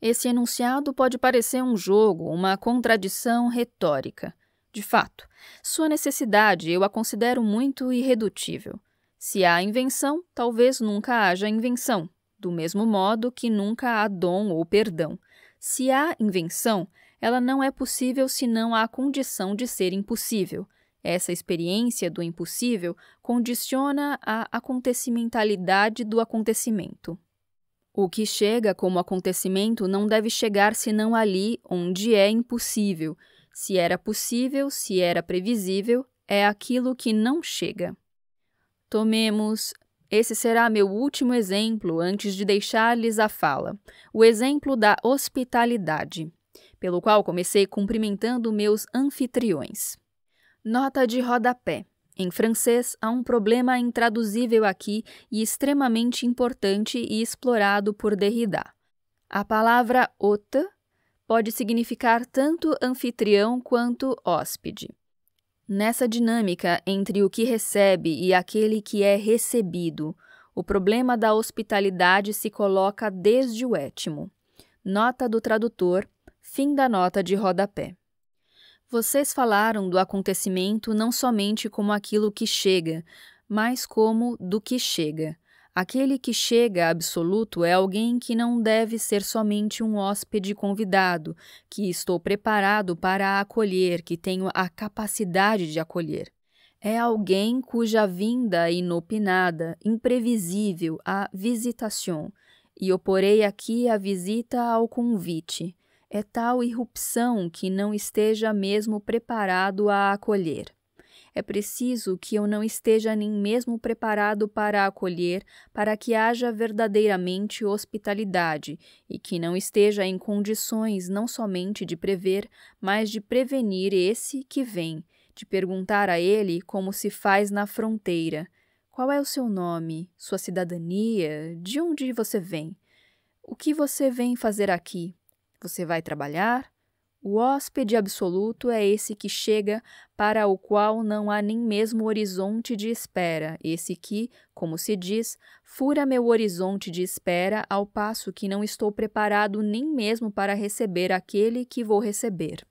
Esse enunciado pode parecer um jogo, uma contradição retórica. De fato, sua necessidade eu a considero muito irredutível. Se há invenção, talvez nunca haja invenção, do mesmo modo que nunca há dom ou perdão. Se há invenção, ela não é possível senão à condição de ser impossível. Essa experiência do impossível condiciona a acontecimentalidade do acontecimento. O que chega como acontecimento não deve chegar senão ali onde é impossível. Se era possível, se era previsível, é aquilo que não chega. Tomemos, esse será meu último exemplo antes de deixar-lhes a fala, o exemplo da hospitalidade, pelo qual comecei cumprimentando meus anfitriões. Nota de rodapé. Em francês, há um problema intraduzível aqui e extremamente importante e explorado por Derrida. A palavra hôte pode significar tanto anfitrião quanto hóspede. Nessa dinâmica entre o que recebe e aquele que é recebido, o problema da hospitalidade se coloca desde o étimo. Nota do tradutor, fim da nota de rodapé. Vocês falaram do acontecimento não somente como aquilo que chega, mas como do que chega. Aquele que chega absoluto é alguém que não deve ser somente um hóspede convidado, que estou preparado para acolher, que tenho a capacidade de acolher. É alguém cuja vinda é inopinada, imprevisível, a visitation, e oporei aqui a visita ao convite. É tal irrupção que não esteja mesmo preparado a acolher. É preciso que eu não esteja nem mesmo preparado para acolher, para que haja verdadeiramente hospitalidade, e que não esteja em condições não somente de prever, mas de prevenir esse que vem, de perguntar a ele como se faz na fronteira. Qual é o seu nome? Sua cidadania? De onde você vem? O que você vem fazer aqui? Você vai trabalhar? O hóspede absoluto é esse que chega, para o qual não há nem mesmo horizonte de espera, esse que, como se diz, fura meu horizonte de espera, ao passo que não estou preparado nem mesmo para receber aquele que vou receber.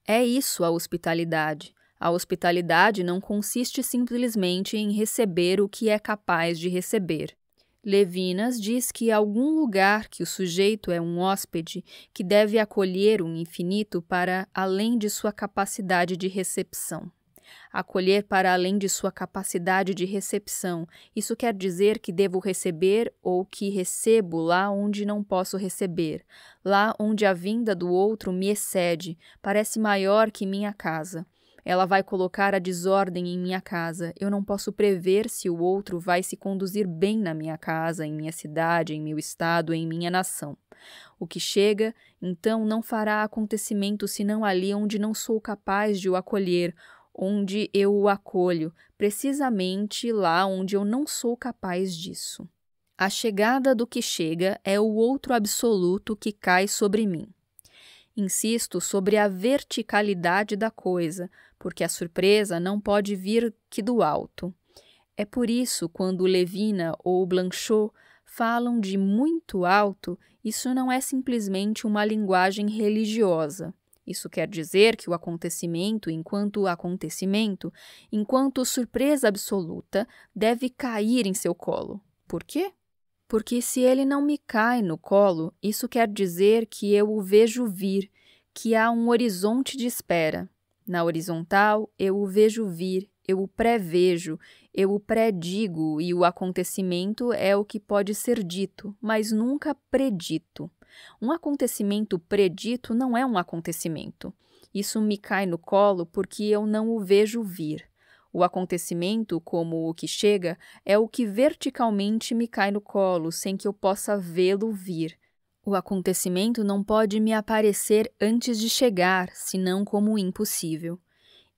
É isso a hospitalidade. A hospitalidade não consiste simplesmente em receber o que é capaz de receber. Levinas diz que algum lugar que o sujeito é um hóspede que deve acolher um infinito para além de sua capacidade de recepção. Acolher para além de sua capacidade de recepção, isso quer dizer que devo receber ou que recebo lá onde não posso receber, lá onde a vinda do outro me excede, parece maior que minha casa. Ela vai colocar a desordem em minha casa. Eu não posso prever se o outro vai se conduzir bem na minha casa, em minha cidade, em meu estado, em minha nação. O que chega, então, não fará acontecimento senão ali onde não sou capaz de o acolher, onde eu o acolho, precisamente lá onde eu não sou capaz disso. A chegada do que chega é o outro absoluto que cai sobre mim. Insisto sobre a verticalidade da coisa, porque a surpresa não pode vir que do alto. É por isso, quando Levina ou Blanchot falam de muito alto, isso não é simplesmente uma linguagem religiosa. Isso quer dizer que o acontecimento, enquanto surpresa absoluta, deve cair em seu colo. Por quê? Porque se ele não me cai no colo, isso quer dizer que eu o vejo vir, que há um horizonte de espera. Na horizontal, eu o vejo vir, eu o prevejo, eu o predigo, e o acontecimento é o que pode ser dito, mas nunca predito. Um acontecimento predito não é um acontecimento. Isso me cai no colo porque eu não o vejo vir. O acontecimento, como o que chega, é o que verticalmente me cai no colo, sem que eu possa vê-lo vir. O acontecimento não pode me aparecer antes de chegar, senão como impossível.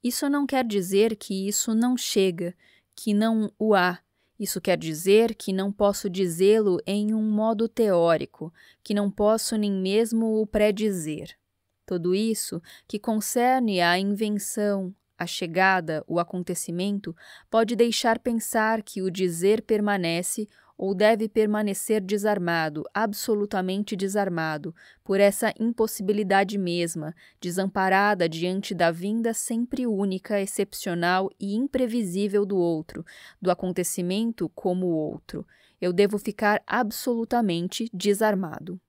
Isso não quer dizer que isso não chega, que não o há. Isso quer dizer que não posso dizê-lo em um modo teórico, que não posso nem mesmo o predizer. Tudo isso, que concerne à invenção, a chegada, o acontecimento, pode deixar pensar que o dizer permanece ou deve permanecer desarmado, absolutamente desarmado, por essa impossibilidade mesma, desamparada diante da vinda sempre única, excepcional e imprevisível do outro, do acontecimento como o outro. Eu devo ficar absolutamente desarmado.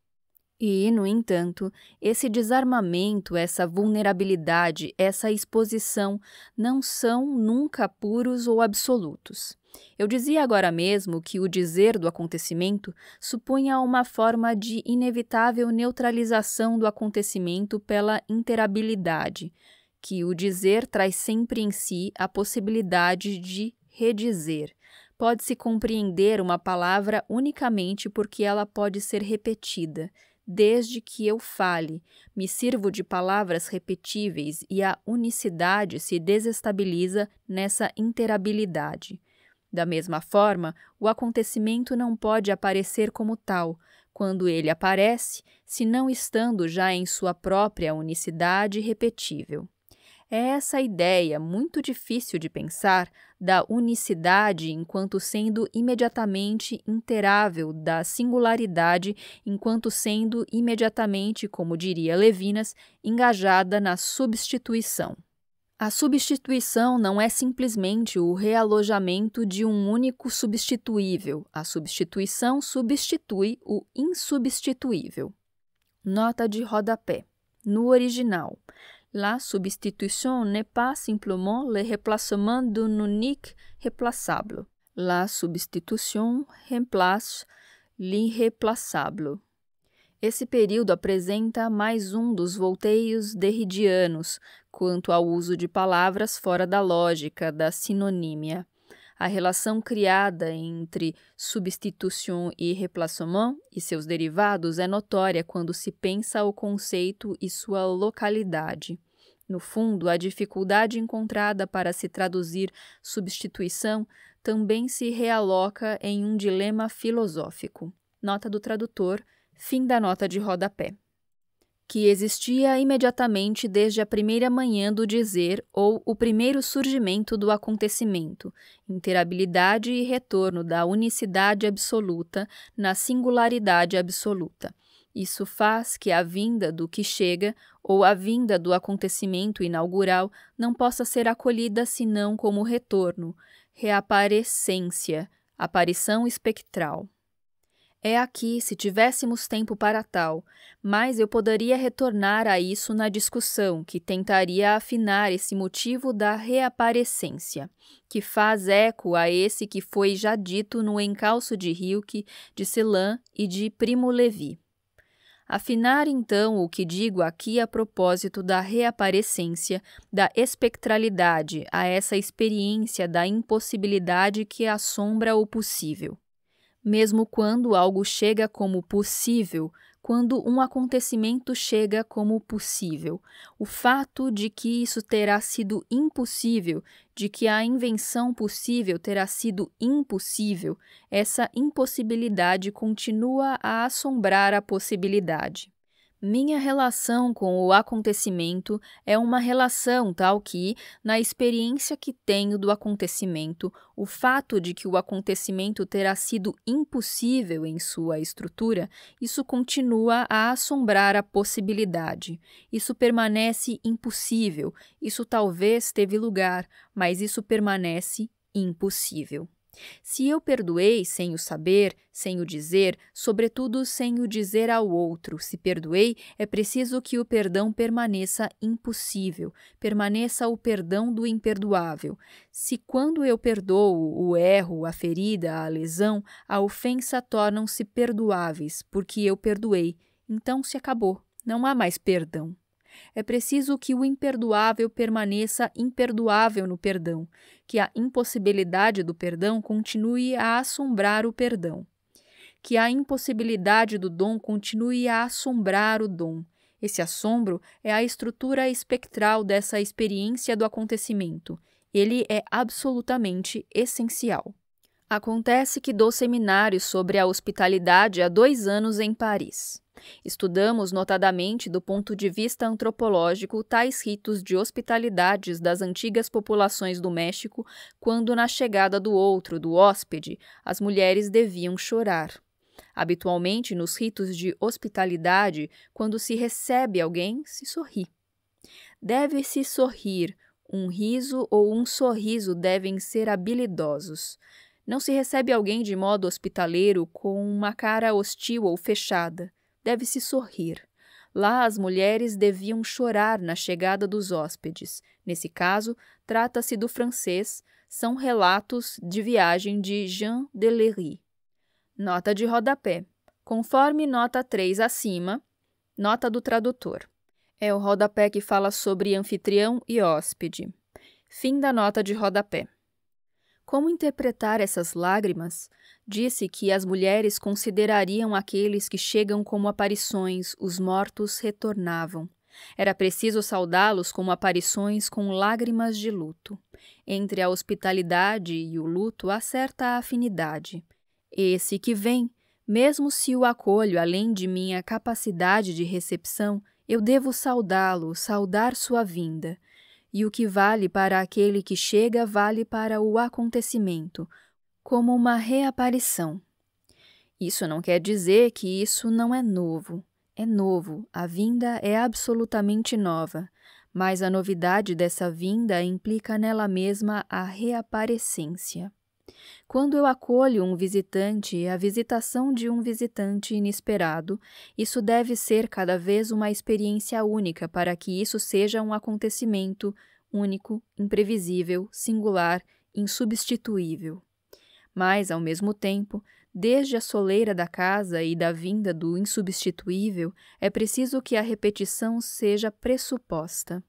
E, no entanto, esse desarmamento, essa vulnerabilidade, essa exposição não são nunca puros ou absolutos. Eu dizia agora mesmo que o dizer do acontecimento supunha uma forma de inevitável neutralização do acontecimento pela interabilidade, que o dizer traz sempre em si a possibilidade de redizer. Pode-se compreender uma palavra unicamente porque ela pode ser repetida. Desde que eu fale, me sirvo de palavras repetíveis e a unicidade se desestabiliza nessa interabilidade. Da mesma forma, o acontecimento não pode aparecer como tal, quando ele aparece, se não estando já em sua própria unicidade repetível. É essa ideia, muito difícil de pensar, da unicidade enquanto sendo imediatamente interável, da singularidade enquanto sendo imediatamente, como diria Levinas, engajada na substituição. A substituição não é simplesmente o realojamento de um único substituível. A substituição substitui o insubstituível. Nota de rodapé. No original, la substitution n'est pas simplement le remplacement d'un unique remplaçable. La substitution remplace l'irreplaçable. Esse período apresenta mais um dos volteios derridianos quanto ao uso de palavras fora da lógica da sinonímia. A relação criada entre substitution e remplacement e seus derivados é notória quando se pensa o conceito e sua localidade. No fundo, a dificuldade encontrada para se traduzir substituição também se realoca em um dilema filosófico. Nota do tradutor, Fim da nota de rodapé. Que existia imediatamente desde a primeira manhã do dizer ou o primeiro surgimento do acontecimento, inteirabilidade e retorno da unicidade absoluta na singularidade absoluta. Isso faz que a vinda do que chega ou a vinda do acontecimento inaugural não possa ser acolhida senão como retorno, reaparecência, aparição espectral. É aqui, se tivéssemos tempo para tal, mas eu poderia retornar a isso na discussão, que tentaria afinar esse motivo da reaparecência, que faz eco a esse que foi já dito no encalço de Rilke, de Celan e de Primo Levi. Afinar, então, o que digo aqui a propósito da reaparecência, da espectralidade, a essa experiência da impossibilidade que assombra o possível. Mesmo quando algo chega como possível, quando um acontecimento chega como possível, o fato de que isso terá sido impossível, de que a invenção possível terá sido impossível, essa impossibilidade continua a assombrar a possibilidade. Minha relação com o acontecimento é uma relação tal que, na experiência que tenho do acontecimento, o fato de que o acontecimento terá sido impossível em sua estrutura, isso continua a assombrar a possibilidade. Isso permanece impossível, isso talvez teve lugar, mas isso permanece impossível. Se eu perdoei sem o saber, sem o dizer, sobretudo sem o dizer ao outro, se perdoei, é preciso que o perdão permaneça impossível, permaneça o perdão do imperdoável. Se quando eu perdoo o erro, a ferida, a lesão, a ofensa tornam-se perdoáveis, porque eu perdoei, então se acabou, não há mais perdão. É preciso que o imperdoável permaneça imperdoável no perdão, que a impossibilidade do perdão continue a assombrar o perdão, que a impossibilidade do dom continue a assombrar o dom. Esse assombro é a estrutura espectral dessa experiência do acontecimento. Ele é absolutamente essencial. Acontece que dou seminários sobre a hospitalidade há 2 anos em Paris. Estudamos notadamente do ponto de vista antropológico tais ritos de hospitalidades das antigas populações do México, quando na chegada do outro, do hóspede, as mulheres deviam chorar. Habitualmente, nos ritos de hospitalidade, quando se recebe alguém, se sorri. Deve-se sorrir, um riso ou um sorriso devem ser habilidosos. Não se recebe alguém de modo hospitaleiro com uma cara hostil ou fechada. Deve-se sorrir. Lá as mulheres deviam chorar na chegada dos hóspedes. Nesse caso, trata-se do francês, são relatos de viagem de Jean Delery. Nota de rodapé. Conforme nota 3 acima, nota do tradutor. É o rodapé que fala sobre anfitrião e hóspede. Fim da nota de rodapé. Como interpretar essas lágrimas? Disse que as mulheres considerariam aqueles que chegam como aparições, os mortos retornavam. Era preciso saudá-los como aparições com lágrimas de luto. Entre a hospitalidade e o luto há certa afinidade. Esse que vem, mesmo se o acolho além de minha capacidade de recepção, eu devo saudá-lo, saudar sua vinda. E o que vale para aquele que chega vale para o acontecimento, como uma reaparição. Isso não quer dizer que isso não é novo. É novo, a vinda é absolutamente nova, mas a novidade dessa vinda implica nela mesma a reaparecência. Quando eu acolho um visitante, a visitação de um visitante inesperado, isso deve ser cada vez uma experiência única para que isso seja um acontecimento único, imprevisível, singular, insubstituível. Mas, ao mesmo tempo, desde a soleira da casa e da vinda do insubstituível, é preciso que a repetição seja pressuposta.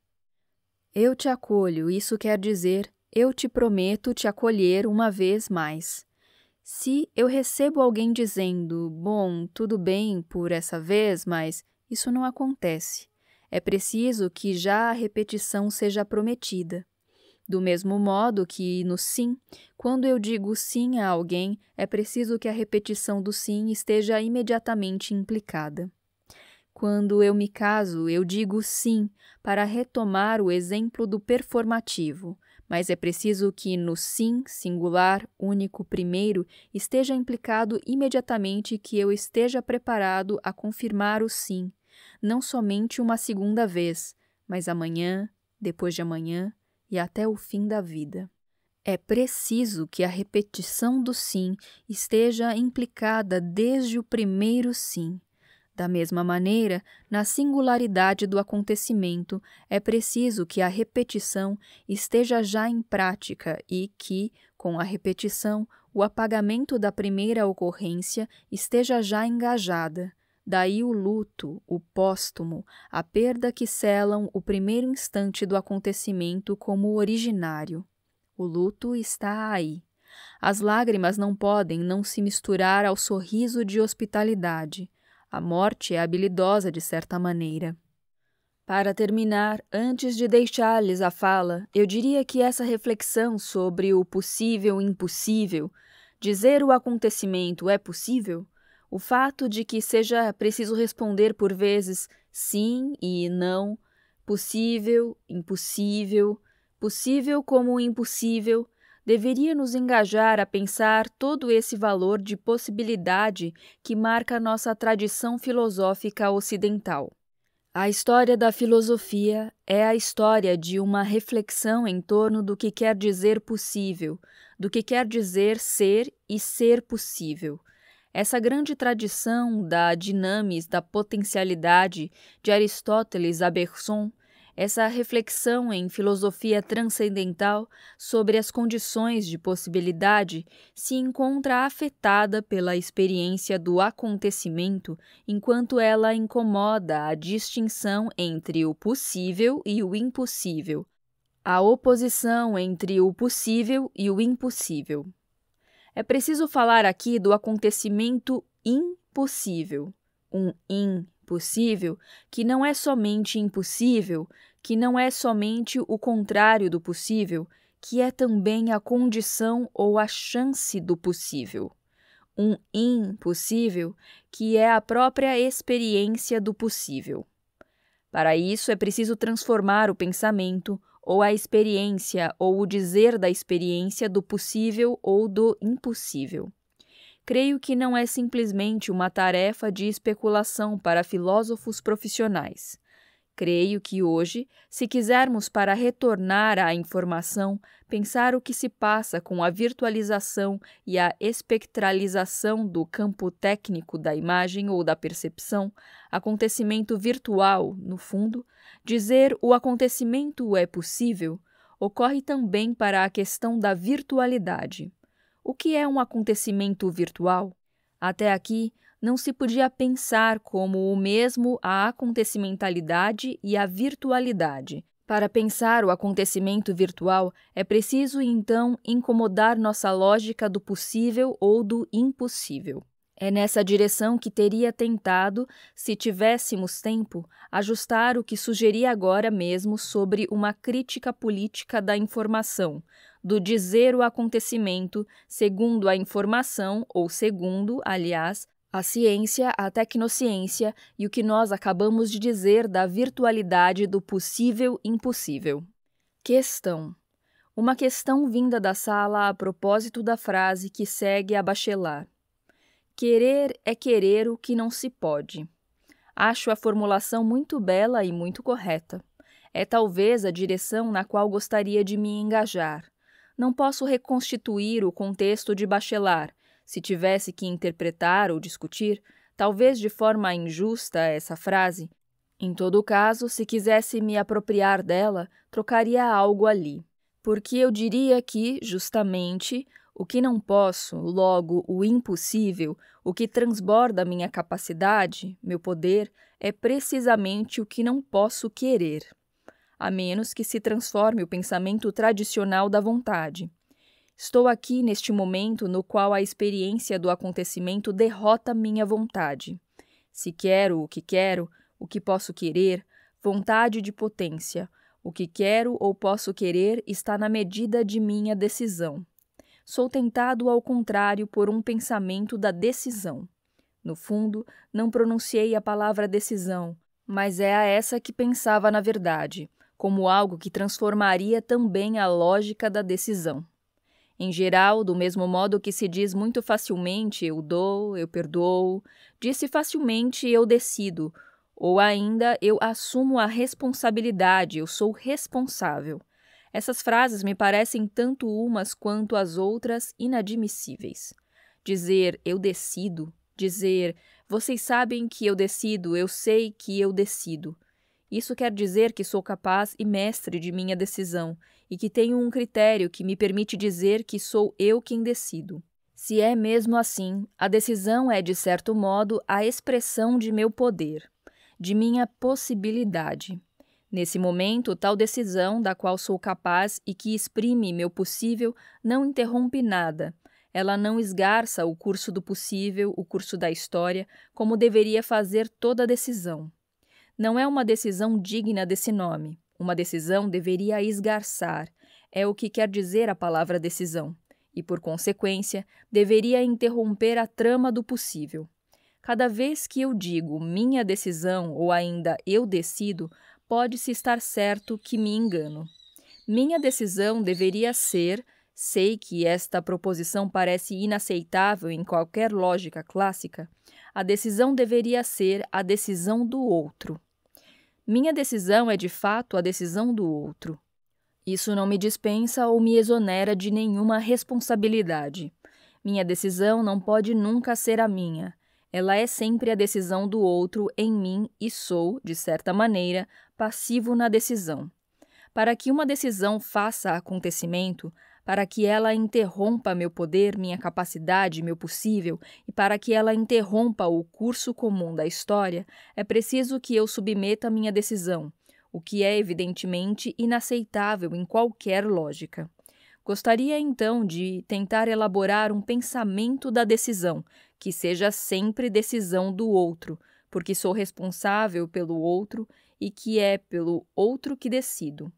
Eu te acolho, isso quer dizer, eu te prometo te acolher uma vez mais. Se eu recebo alguém dizendo, bom, tudo bem por essa vez, mas isso não acontece. É preciso que já a repetição seja prometida. Do mesmo modo que no sim, quando eu digo sim a alguém, é preciso que a repetição do sim esteja imediatamente implicada. Quando eu me caso, eu digo sim para retomar o exemplo do performativo, mas é preciso que no sim, singular, único, primeiro, esteja implicado imediatamente que eu esteja preparado a confirmar o sim, não somente uma segunda vez, mas amanhã, depois de amanhã e até o fim da vida. É preciso que a repetição do sim esteja implicada desde o primeiro sim. Da mesma maneira, na singularidade do acontecimento, é preciso que a repetição esteja já em prática e que, com a repetição, o apagamento da primeira ocorrência esteja já engajada. Daí o luto, o póstumo, a perda que selam o primeiro instante do acontecimento como originário. O luto está aí. As lágrimas não podem não se misturar ao sorriso de hospitalidade. A morte é habilidosa de certa maneira. Para terminar, antes de deixar-lhes a fala, eu diria que essa reflexão sobre o possível e impossível, dizer o acontecimento é possível, o fato de que seja preciso responder por vezes sim e não, possível, impossível, possível como impossível, deveria nos engajar a pensar todo esse valor de possibilidade que marca nossa tradição filosófica ocidental. A história da filosofia é a história de uma reflexão em torno do que quer dizer possível, do que quer dizer ser e ser possível. Essa grande tradição da dinamis da potencialidade de Aristóteles a Bergson, essa reflexão em filosofia transcendental sobre as condições de possibilidade se encontra afetada pela experiência do acontecimento enquanto ela incomoda a distinção entre o possível e o impossível, a oposição entre o possível e o impossível. É preciso falar aqui do acontecimento impossível, um impossível que não é somente impossível, que não é somente o contrário do possível, que é também a condição ou a chance do possível. Um impossível que é a própria experiência do possível. Para isso é preciso transformar o pensamento, ou a experiência, ou o dizer da experiência do possível ou do impossível. Creio que não é simplesmente uma tarefa de especulação para filósofos profissionais. Creio que hoje, se quisermos para retornar à informação, pensar o que se passa com a virtualização e a espectralização do campo técnico da imagem ou da percepção, acontecimento virtual, no fundo, dizer o acontecimento é possível, ocorre também para a questão da virtualidade. O que é um acontecimento virtual? Até aqui, não se podia pensar como o mesmo a acontecimentalidade e a virtualidade. Para pensar o acontecimento virtual, é preciso, então, incomodar nossa lógica do possível ou do impossível. É nessa direção que teria tentado, se tivéssemos tempo, ajustar o que sugeri agora mesmo sobre uma crítica política da informação, do dizer o acontecimento segundo a informação, ou segundo, aliás, a ciência, a tecnociência e o que nós acabamos de dizer da virtualidade do possível impossível. Questão. Uma questão vinda da sala a propósito da frase que segue a Bachelard. Querer é querer o que não se pode. Acho a formulação muito bela e muito correta. É talvez a direção na qual gostaria de me engajar. Não posso reconstituir o contexto de Bachelard. Se tivesse que interpretar ou discutir, talvez de forma injusta essa frase, em todo caso, se quisesse me apropriar dela, trocaria algo ali. Porque eu diria que, justamente, o que não posso, logo o impossível, o que transborda minha capacidade, meu poder, é precisamente o que não posso querer, a menos que se transforme o pensamento tradicional da vontade. Estou aqui neste momento no qual a experiência do acontecimento derrota minha vontade. Se quero, o que posso querer, vontade de potência, O que quero ou posso querer está na medida de minha decisão. Sou tentado ao contrário por um pensamento da decisão. No fundo, não pronunciei a palavra decisão, mas é a essa que pensava na verdade, como algo que transformaria também a lógica da decisão. Em geral, do mesmo modo que se diz muito facilmente eu dou, eu perdoo, disse facilmente eu decido, ou ainda eu assumo a responsabilidade, eu sou responsável. Essas frases me parecem tanto umas quanto as outras inadmissíveis. Dizer eu decido, dizer vocês sabem que eu decido, eu sei que eu decido. Isso quer dizer que sou capaz e mestre de minha decisão e que tenho um critério que me permite dizer que sou eu quem decido. Se é mesmo assim, a decisão é, de certo modo, a expressão de meu poder, de minha possibilidade. Nesse momento, tal decisão, da qual sou capaz e que exprime meu possível, não interrompe nada. Ela não esgarça o curso do possível, o curso da história, como deveria fazer toda decisão. Não é uma decisão digna desse nome. Uma decisão deveria esgarçar. É o que quer dizer a palavra decisão. E, por consequência, deveria interromper a trama do possível. Cada vez que eu digo minha decisão ou ainda eu decido, pode-se estar certo que me engano. Minha decisão deveria ser, sei que esta proposição parece inaceitável em qualquer lógica clássica, a decisão deveria ser a decisão do outro. Minha decisão é de fato a decisão do outro. Isso não me dispensa ou me exonera de nenhuma responsabilidade. Minha decisão não pode nunca ser a minha. Ela é sempre a decisão do outro em mim e sou, de certa maneira, passivo na decisão. Para que uma decisão faça acontecimento, para que ela interrompa meu poder, minha capacidade, meu possível, e para que ela interrompa o curso comum da história, é preciso que eu submeta minha decisão, o que é evidentemente inaceitável em qualquer lógica. Gostaria então de tentar elaborar um pensamento da decisão, que seja sempre decisão do outro, porque sou responsável pelo outro e que é pelo outro que decido.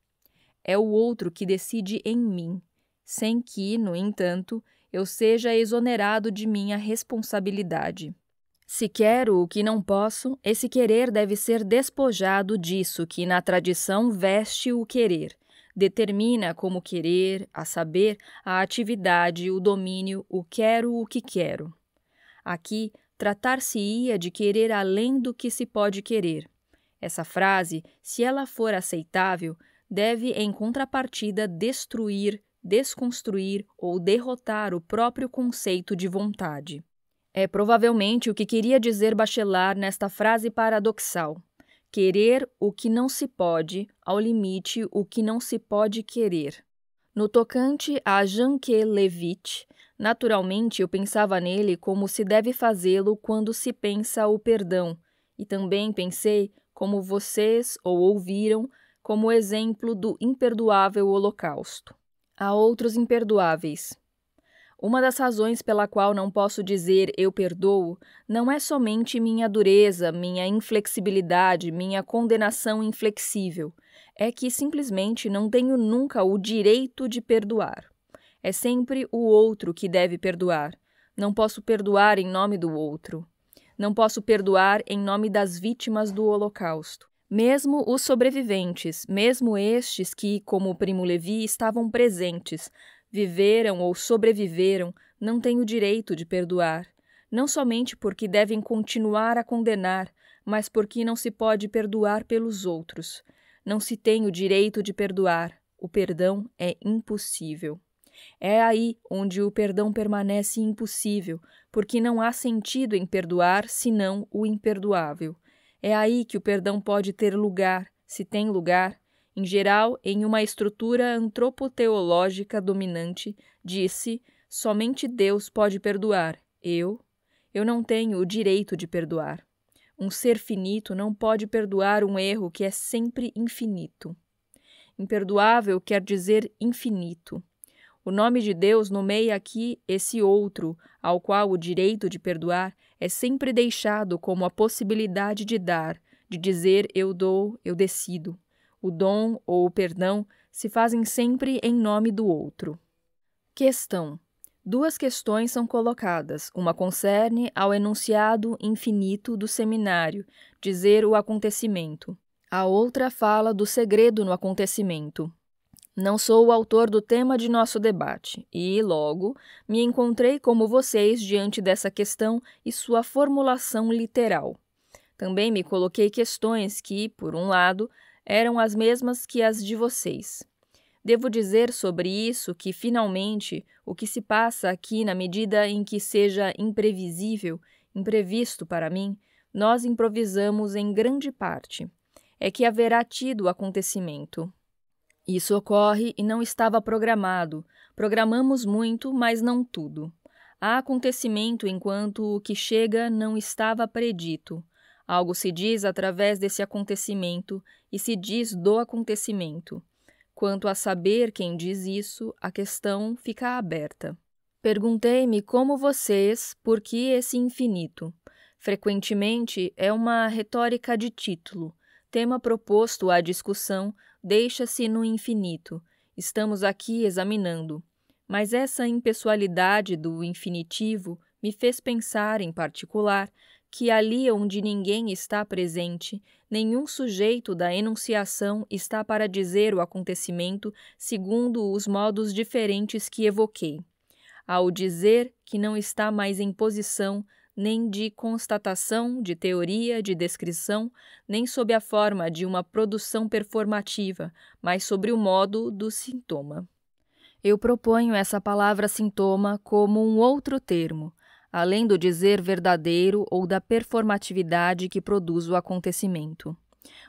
É o outro que decide em mim, sem que, no entanto, eu seja exonerado de minha responsabilidade. Se quero o que não posso, esse querer deve ser despojado disso que na tradição veste o querer, determina como querer, a saber, a atividade, o domínio, o quero o que quero. Aqui, tratar-se-ia de querer além do que se pode querer. Essa frase, se ela for aceitável, deve, em contrapartida, destruir, desconstruir ou derrotar o próprio conceito de vontade. É provavelmente o que queria dizer Bachelard nesta frase paradoxal. Querer o que não se pode, ao limite o que não se pode querer. No tocante a Jankélévitch, naturalmente eu pensava nele como se deve fazê-lo quando se pensa o perdão, e também pensei, como vocês ou ouviram, como exemplo do imperdoável holocausto. Há outros imperdoáveis. Uma das razões pela qual não posso dizer eu perdoo não é somente minha dureza, minha inflexibilidade, minha condenação inflexível. É que simplesmente não tenho nunca o direito de perdoar. É sempre o outro que deve perdoar. Não posso perdoar em nome do outro. Não posso perdoar em nome das vítimas do Holocausto. Mesmo os sobreviventes, mesmo estes que, como Primo Levi, estavam presentes, viveram ou sobreviveram, não têm o direito de perdoar. Não somente porque devem continuar a condenar, mas porque não se pode perdoar pelos outros. Não se tem o direito de perdoar. O perdão é impossível. É aí onde o perdão permanece impossível, porque não há sentido em perdoar senão o imperdoável. É aí que o perdão pode ter lugar, se tem lugar, em geral, em uma estrutura antropoteológica dominante, disse, somente Deus pode perdoar. Eu não tenho o direito de perdoar. Um ser finito não pode perdoar um erro que é sempre infinito. Imperdoável quer dizer infinito. O nome de Deus nomeia aqui esse outro, ao qual o direito de perdoar é sempre deixado como a possibilidade de dar, de dizer eu dou, eu decido. O dom ou o perdão se fazem sempre em nome do outro. Questão. 2 questões são colocadas. Uma concerne ao enunciado infinito do seminário, dizer o acontecimento. A outra fala do segredo no acontecimento. Não sou o autor do tema de nosso debate e, logo, me encontrei como vocês diante dessa questão e sua formulação literal. Também me coloquei questões que, por um lado, eram as mesmas que as de vocês. Devo dizer sobre isso que, finalmente, o que se passa aqui, na medida em que seja imprevisível, imprevisto para mim, nós improvisamos em grande parte. É que haverá tido o acontecimento. Isso ocorre e não estava programado. Programamos muito, mas não tudo. Há acontecimento enquanto o que chega não estava predito. Algo se diz através desse acontecimento e se diz do acontecimento. Quanto a saber quem diz isso, a questão fica aberta. Perguntei-me como vocês, por que esse infinito? Frequentemente é uma retórica de título. Tema proposto à discussão deixa-se no infinito. Estamos aqui examinando. Mas essa impessoalidade do infinitivo me fez pensar, em particular, que ali onde ninguém está presente, nenhum sujeito da enunciação está para dizer o acontecimento segundo os modos diferentes que evoquei. Ao dizer que não está mais em posição nem de constatação, de teoria, de descrição, nem sob a forma de uma produção performativa, mas sobre o modo do sintoma. Eu proponho essa palavra sintoma como um outro termo, além do dizer verdadeiro ou da performatividade que produz o acontecimento.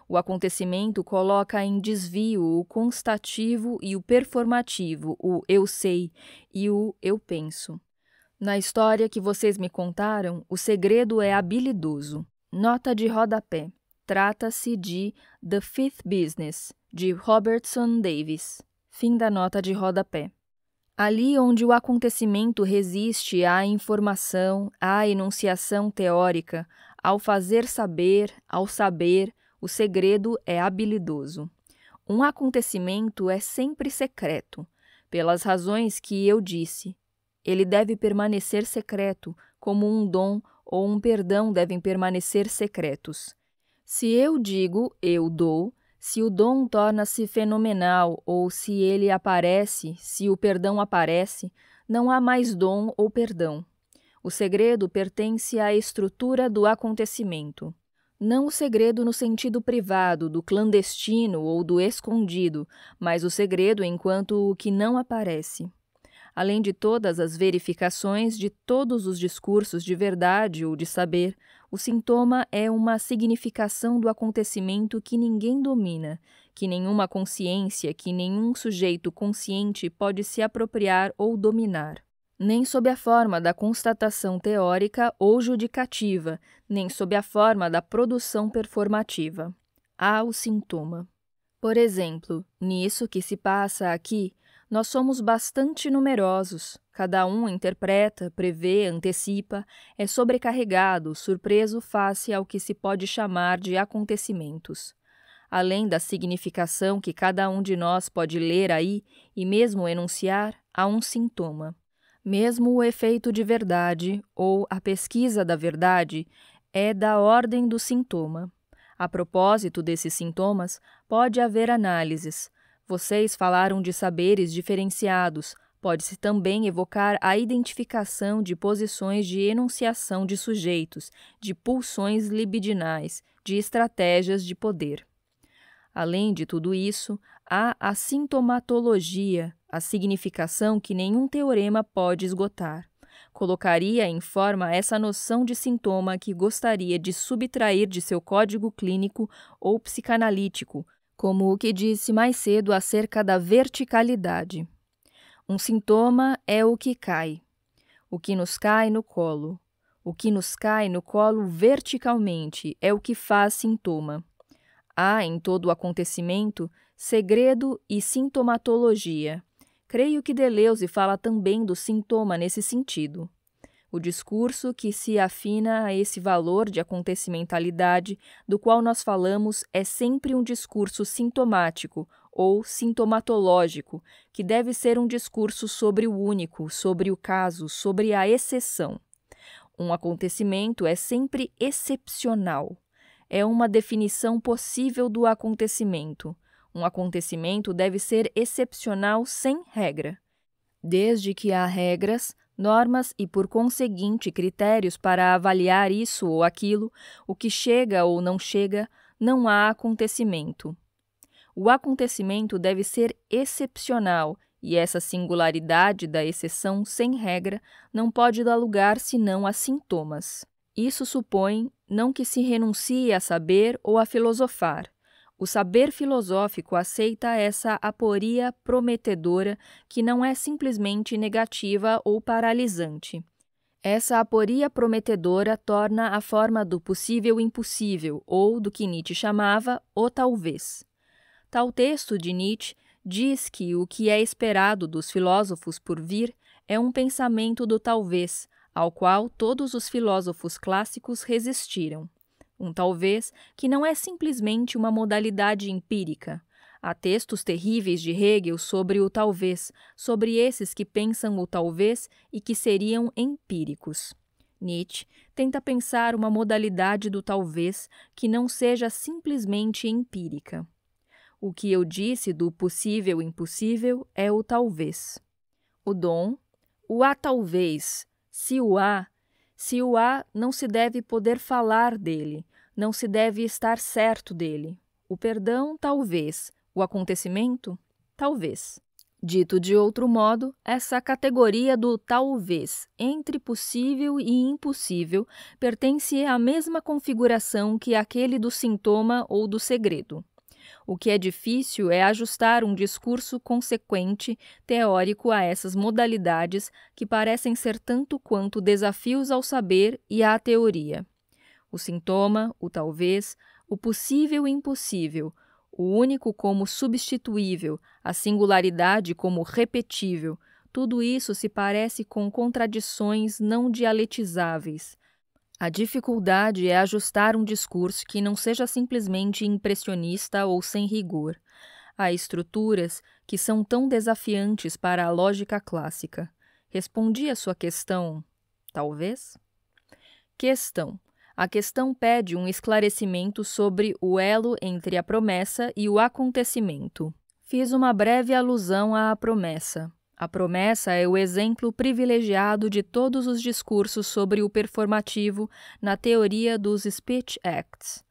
O acontecimento coloca em desvio o constativo e o performativo, o eu sei e o eu penso. Na história que vocês me contaram, o segredo é habilidoso. Nota de rodapé. Trata-se de The Fifth Business, de Robertson Davies. Fim da nota de rodapé. Ali onde o acontecimento resiste à informação, à enunciação teórica, ao fazer saber, ao saber, o segredo é habilidoso. Um acontecimento é sempre secreto, pelas razões que eu disse. Ele deve permanecer secreto, como um dom ou um perdão devem permanecer secretos. Se eu digo eu dou, se o dom torna-se fenomenal ou se ele aparece, se o perdão aparece, não há mais dom ou perdão. O segredo pertence à estrutura do acontecimento. Não o segredo no sentido privado, do clandestino ou do escondido, mas o segredo enquanto o que não aparece. Além de todas as verificações de todos os discursos de verdade ou de saber, o sintoma é uma significação do acontecimento que ninguém domina, que nenhuma consciência, que nenhum sujeito consciente pode se apropriar ou dominar. Nem sob a forma da constatação teórica ou judicativa, nem sob a forma da produção performativa. Há o sintoma. Por exemplo, nisso que se passa aqui, nós somos bastante numerosos. Cada um interpreta, prevê, antecipa, é sobrecarregado, surpreso face ao que se pode chamar de acontecimentos. Além da significação que cada um de nós pode ler aí e mesmo enunciar, há um sintoma. Mesmo o efeito de verdade, ou a pesquisa da verdade, é da ordem do sintoma. A propósito desses sintomas, pode haver análises. Vocês falaram de saberes diferenciados. Pode-se também evocar a identificação de posições de enunciação de sujeitos, de pulsões libidinais, de estratégias de poder. Além de tudo isso, há a sintomatologia, a significação que nenhum teorema pode esgotar. Colocaria em forma essa noção de sintoma que gostaria de subtrair de seu código clínico ou psicanalítico, como o que disse mais cedo acerca da verticalidade. Um sintoma é o que cai. O que nos cai no colo. O que nos cai no colo verticalmente é o que faz sintoma. Há em todo o acontecimento segredo e sintomatologia. Creio que Deleuze fala também do sintoma nesse sentido. O discurso que se afina a esse valor de acontecimentalidade do qual nós falamos é sempre um discurso sintomático ou sintomatológico, que deve ser um discurso sobre o único, sobre o caso, sobre a exceção. Um acontecimento é sempre excepcional. É uma definição possível do acontecimento. Um acontecimento deve ser excepcional sem regra. Desde que há regras, normas e, por conseguinte, critérios para avaliar isso ou aquilo, o que chega ou não chega, não há acontecimento. O acontecimento deve ser excepcional, e essa singularidade da exceção sem regra não pode dar lugar senão a sintomas. Isso supõe não que se renuncie a saber ou a filosofar. O saber filosófico aceita essa aporia prometedora que não é simplesmente negativa ou paralisante. Essa aporia prometedora torna a forma do possível impossível, ou do que Nietzsche chamava o talvez. Tal texto de Nietzsche diz que o que é esperado dos filósofos por vir é um pensamento do talvez, ao qual todos os filósofos clássicos resistiram. Um talvez que não é simplesmente uma modalidade empírica. Há textos terríveis de Hegel sobre o talvez, sobre esses que pensam o talvez e que seriam empíricos. Nietzsche tenta pensar uma modalidade do talvez que não seja simplesmente empírica. O que eu disse do possível e impossível é o talvez. O dom, o há talvez, se o há não se deve poder falar dele, não se deve estar certo dele. O perdão, talvez. O acontecimento, talvez. Dito de outro modo, essa categoria do talvez entre possível e impossível pertence à mesma configuração que aquele do sintoma ou do segredo. O que é difícil é ajustar um discurso consequente, teórico a essas modalidades que parecem ser tanto quanto desafios ao saber e à teoria. O sintoma, o talvez, o possível e impossível, o único como substituível, a singularidade como repetível, tudo isso se parece com contradições não dialetizáveis. A dificuldade é ajustar um discurso que não seja simplesmente impressionista ou sem rigor. Há estruturas que são tão desafiantes para a lógica clássica. Respondi a sua questão, talvez? Questão. A questão pede um esclarecimento sobre o elo entre a promessa e o acontecimento. Fiz uma breve alusão à promessa. A promessa é o exemplo privilegiado de todos os discursos sobre o performativo na teoria dos speech acts.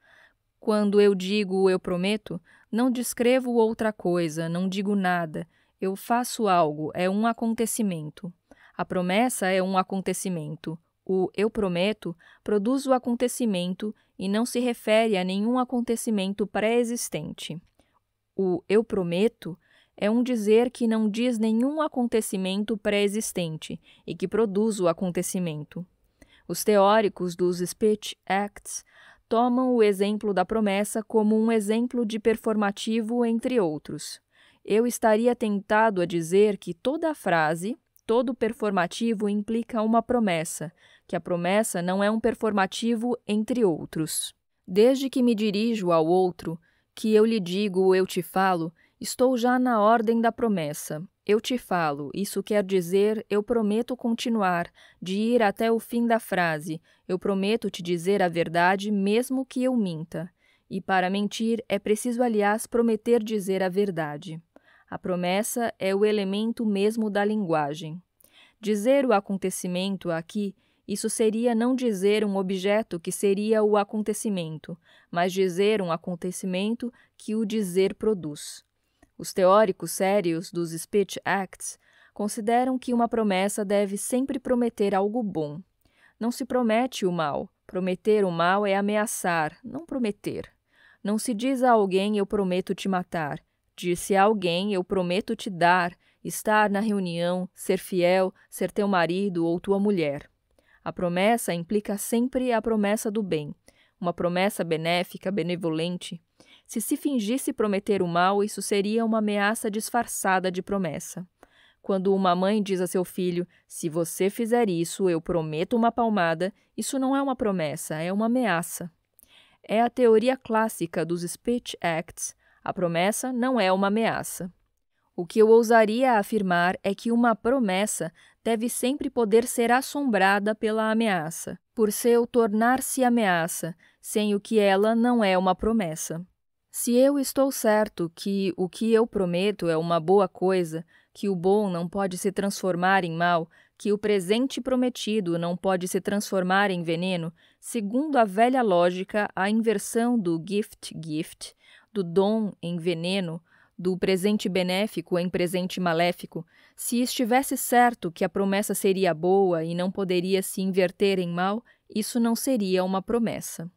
Quando eu digo eu prometo, não descrevo outra coisa, não digo nada. Eu faço algo, é um acontecimento. A promessa é um acontecimento. O eu prometo produz o acontecimento e não se refere a nenhum acontecimento pré-existente. O eu prometo é um dizer que não diz nenhum acontecimento pré-existente e que produz o acontecimento. Os teóricos dos speech acts tomam o exemplo da promessa como um exemplo de performativo, entre outros. Eu estaria tentado a dizer que toda frase, todo performativo implica uma promessa, que a promessa não é um performativo, entre outros. Desde que me dirijo ao outro, que eu lhe digo eu te falo, estou já na ordem da promessa. Eu te falo, isso quer dizer eu prometo continuar, de ir até o fim da frase. Eu prometo te dizer a verdade mesmo que eu minta. E para mentir é preciso, aliás, prometer dizer a verdade. A promessa é o elemento mesmo da linguagem. Dizer o acontecimento aqui, isso seria não dizer um objeto que seria o acontecimento, mas dizer um acontecimento que o dizer produz. Os teóricos sérios dos speech acts consideram que uma promessa deve sempre prometer algo bom. Não se promete o mal. Prometer o mal é ameaçar, não prometer. Não se diz a alguém eu prometo te matar. Diz-se a alguém eu prometo te dar, estar na reunião, ser fiel, ser teu marido ou tua mulher. A promessa implica sempre a promessa do bem, uma promessa benéfica, benevolente. Se fingisse prometer o mal, isso seria uma ameaça disfarçada de promessa. Quando uma mãe diz a seu filho, se você fizer isso, eu prometo uma palmada, isso não é uma promessa, é uma ameaça. É a teoria clássica dos Speech Acts. A promessa não é uma ameaça. O que eu ousaria afirmar é que uma promessa deve sempre poder ser assombrada pela ameaça, por seu tornar-se ameaça, sem o que ela não é uma promessa. Se eu estou certo que o que eu prometo é uma boa coisa, que o bom não pode se transformar em mal, que o presente prometido não pode se transformar em veneno, segundo a velha lógica, a inversão do gift, do dom em veneno, do presente benéfico em presente maléfico, se estivesse certo que a promessa seria boa e não poderia se inverter em mal, isso não seria uma promessa.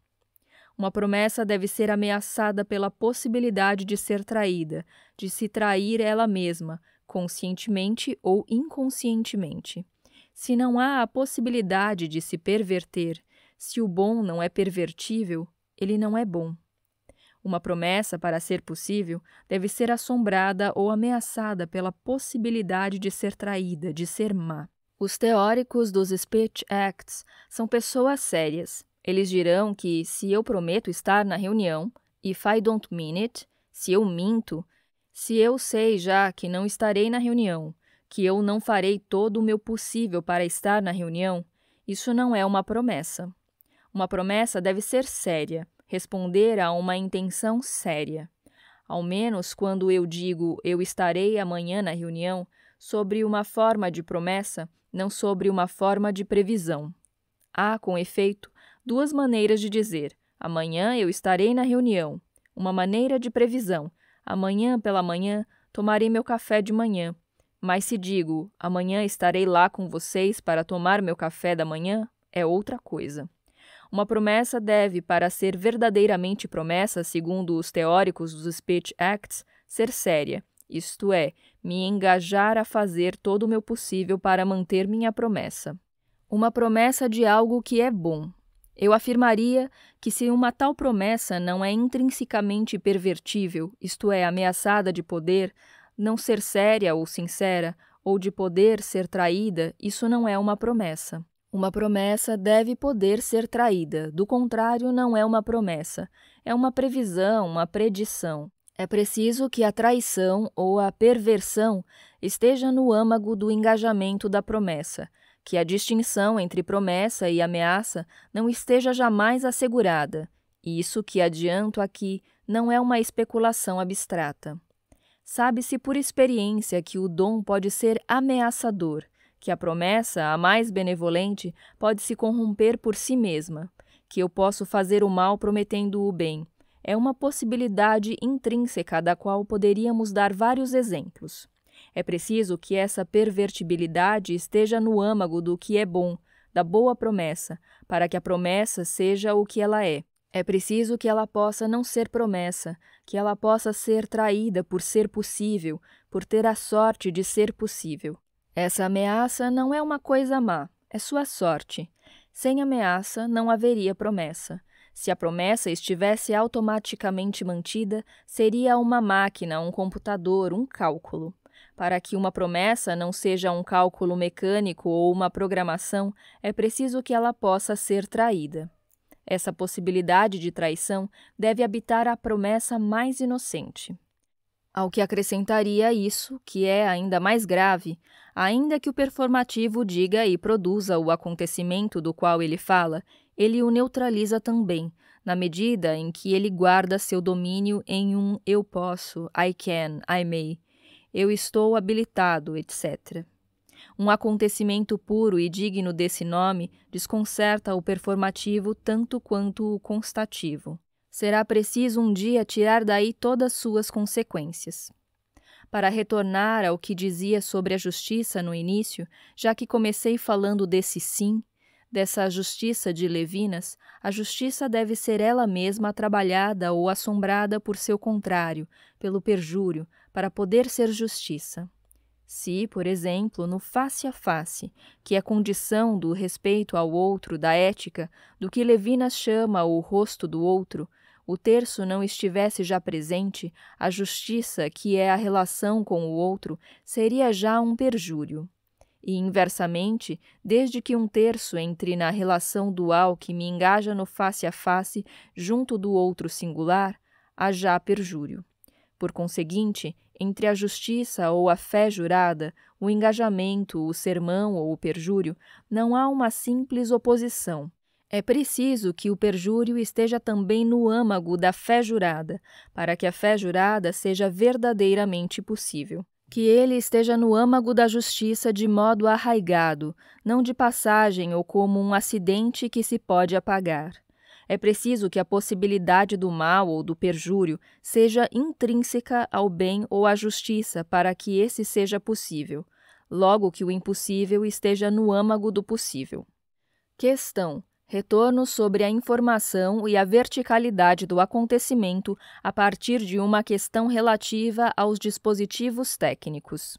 Uma promessa deve ser ameaçada pela possibilidade de ser traída, de se trair ela mesma, conscientemente ou inconscientemente. Se não há a possibilidade de se perverter, se o bom não é pervertível, ele não é bom. Uma promessa, para ser possível, deve ser assombrada ou ameaçada pela possibilidade de ser traída, de ser má. Os teóricos dos Speech Acts são pessoas sérias. Eles dirão que, se eu prometo estar na reunião, if I don't mean it, se eu minto, se eu sei já que não estarei na reunião, que eu não farei todo o meu possível para estar na reunião, isso não é uma promessa. Uma promessa deve ser séria, responder a uma intenção séria. Ao menos quando eu digo eu estarei amanhã na reunião, sobre uma forma de promessa, não sobre uma forma de previsão. Há, com efeito, duas maneiras de dizer amanhã eu estarei na reunião. Uma maneira de previsão, amanhã pela manhã tomarei meu café de manhã. Mas se digo amanhã estarei lá com vocês para tomar meu café da manhã, é outra coisa. Uma promessa deve, para ser verdadeiramente promessa, segundo os teóricos dos Speech Acts, ser séria, isto é, me engajar a fazer todo o meu possível para manter minha promessa. Uma promessa de algo que é bom. Eu afirmaria que se uma tal promessa não é intrinsecamente pervertível, isto é, ameaçada de poder não ser séria ou sincera, ou de poder ser traída, isso não é uma promessa. Uma promessa deve poder ser traída, do contrário, não é uma promessa. É uma previsão, uma predição. É preciso que a traição ou a perversão esteja no âmago do engajamento da promessa, que a distinção entre promessa e ameaça não esteja jamais assegurada. Isso que adianto aqui não é uma especulação abstrata. Sabe-se por experiência que o dom pode ser ameaçador, que a promessa, a mais benevolente, pode se corromper por si mesma, que eu posso fazer o mal prometendo o bem. É uma possibilidade intrínseca da qual poderíamos dar vários exemplos. É preciso que essa pervertibilidade esteja no âmago do que é bom, da boa promessa, para que a promessa seja o que ela é. É preciso que ela possa não ser promessa, que ela possa ser traída por ser possível, por ter a sorte de ser possível. Essa ameaça não é uma coisa má, é sua sorte. Sem ameaça não haveria promessa. Se a promessa estivesse automaticamente mantida, seria uma máquina, um computador, um cálculo. Para que uma promessa não seja um cálculo mecânico ou uma programação, é preciso que ela possa ser traída. Essa possibilidade de traição deve habitar a promessa mais inocente. Ao que acrescentaria isso, que é ainda mais grave, ainda que o performativo diga e produza o acontecimento do qual ele fala, ele o neutraliza também, na medida em que ele guarda seu domínio em um eu posso, I can, I may, eu estou habilitado, etc. Um acontecimento puro e digno desse nome desconcerta o performativo tanto quanto o constativo. Será preciso um dia tirar daí todas suas consequências. Para retornar ao que dizia sobre a justiça no início, já que comecei falando desse sim, dessa justiça de Levinas, a justiça deve ser ela mesma trabalhada ou assombrada por seu contrário, pelo perjúrio, para poder ser justiça. Se, por exemplo, no face a face, que é condição do respeito ao outro, da ética, do que Levinas chama o rosto do outro, o terço não estivesse já presente, a justiça, que é a relação com o outro, seria já um perjúrio. E, inversamente, desde que um terço entre na relação dual que me engaja no face a face junto do outro singular, há já perjúrio. Por conseguinte, entre a justiça ou a fé jurada, o engajamento, o sermão ou o perjúrio, não há uma simples oposição. É preciso que o perjúrio esteja também no âmago da fé jurada, para que a fé jurada seja verdadeiramente possível. Que ele esteja no âmago da justiça de modo arraigado, não de passagem ou como um acidente que se pode apagar. É preciso que a possibilidade do mal ou do perjúrio seja intrínseca ao bem ou à justiça para que esse seja possível, logo que o impossível esteja no âmago do possível. Questão: retorno sobre a informação e a verticalidade do acontecimento a partir de uma questão relativa aos dispositivos técnicos.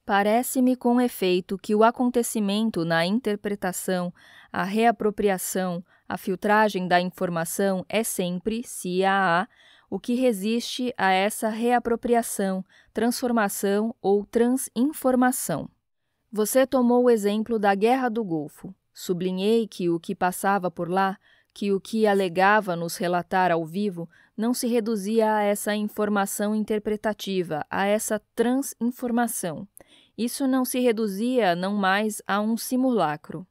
Parece-me com efeito que o acontecimento na interpretação, a reapropriação, a filtragem da informação é sempre, se a há, o que resiste a essa reapropriação, transformação ou transinformação. Você tomou o exemplo da Guerra do Golfo. Sublinhei que o que passava por lá, que o que alegava nos relatar ao vivo, não se reduzia a essa informação interpretativa, a essa transinformação. Isso não se reduzia não mais a um simulacro.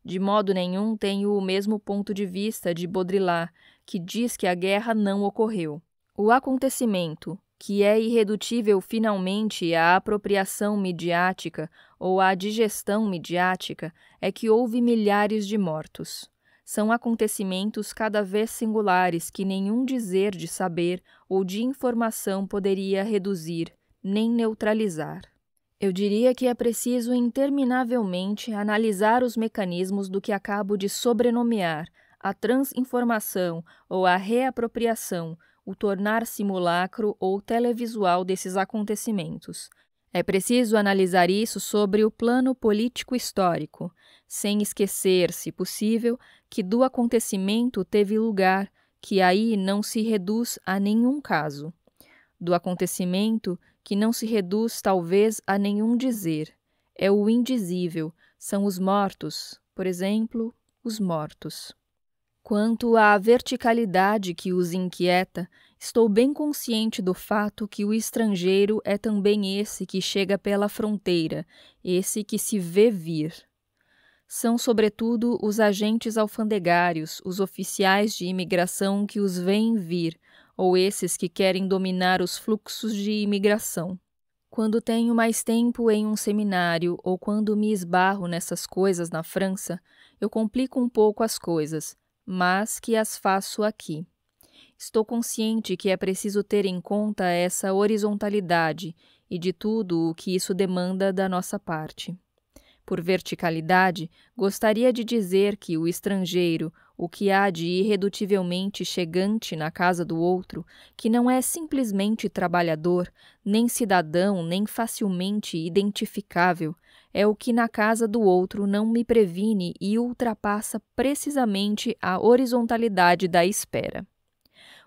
De modo nenhum tenho o mesmo ponto de vista de Baudrillard, que diz que a guerra não ocorreu. O acontecimento, que é irredutível finalmente à apropriação midiática ou à digestão midiática, é que houve milhares de mortos. São acontecimentos cada vez singulares que nenhum dizer de saber ou de informação poderia reduzir, nem neutralizar. Eu diria que é preciso interminavelmente analisar os mecanismos do que acabo de sobrenomear, a transinformação ou a reapropriação, o tornar simulacro ou televisual desses acontecimentos. É preciso analisar isso sobre o plano político-histórico, sem esquecer, se possível, que do acontecimento teve lugar, que aí não se reduz a nenhum caso. Do acontecimento, que não se reduz talvez a nenhum dizer. É o indizível, são os mortos, por exemplo, os mortos. Quanto à verticalidade que os inquieta, estou bem consciente do fato que o estrangeiro é também esse que chega pela fronteira, esse que se vê vir. São, sobretudo, os agentes alfandegários, os oficiais de imigração que os veem vir, ou esses que querem dominar os fluxos de imigração. Quando tenho mais tempo em um seminário ou quando me esbarro nessas coisas na França, eu complico um pouco as coisas, mas que as faço aqui. Estou consciente que é preciso ter em conta essa horizontalidade e de tudo o que isso demanda da nossa parte. Por verticalidade, gostaria de dizer que o estrangeiro, o que há de irredutivelmente chegante na casa do outro, que não é simplesmente trabalhador, nem cidadão, nem facilmente identificável, é o que na casa do outro não me previne e ultrapassa precisamente a horizontalidade da espera.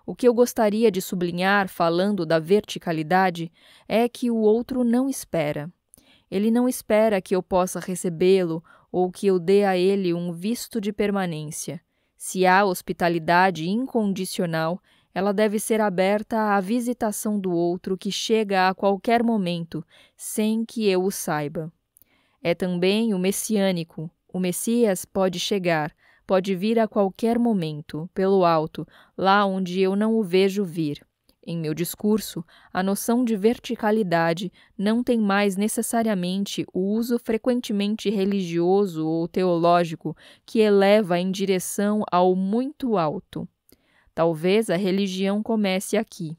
O que eu gostaria de sublinhar falando da verticalidade é que o outro não espera. Ele não espera que eu possa recebê-lo ou que eu dê a ele um visto de permanência. Se há hospitalidade incondicional, ela deve ser aberta à visitação do outro que chega a qualquer momento, sem que eu o saiba. É também o messiânico. O Messias pode chegar, pode vir a qualquer momento, pelo alto, lá onde eu não o vejo vir. Em meu discurso, a noção de verticalidade não tem mais necessariamente o uso frequentemente religioso ou teológico que eleva em direção ao muito alto. Talvez a religião comece aqui.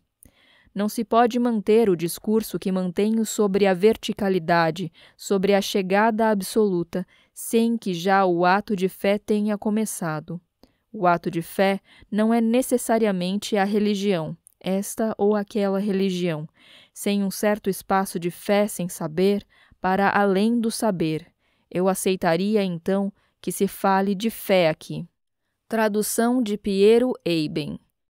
Não se pode manter o discurso que mantenho sobre a verticalidade, sobre a chegada absoluta, sem que já o ato de fé tenha começado. O ato de fé não é necessariamente a religião, esta ou aquela religião, sem um certo espaço de fé sem saber, para além do saber. Eu aceitaria, então, que se fale de fé aqui. Tradução de Piero Eiben.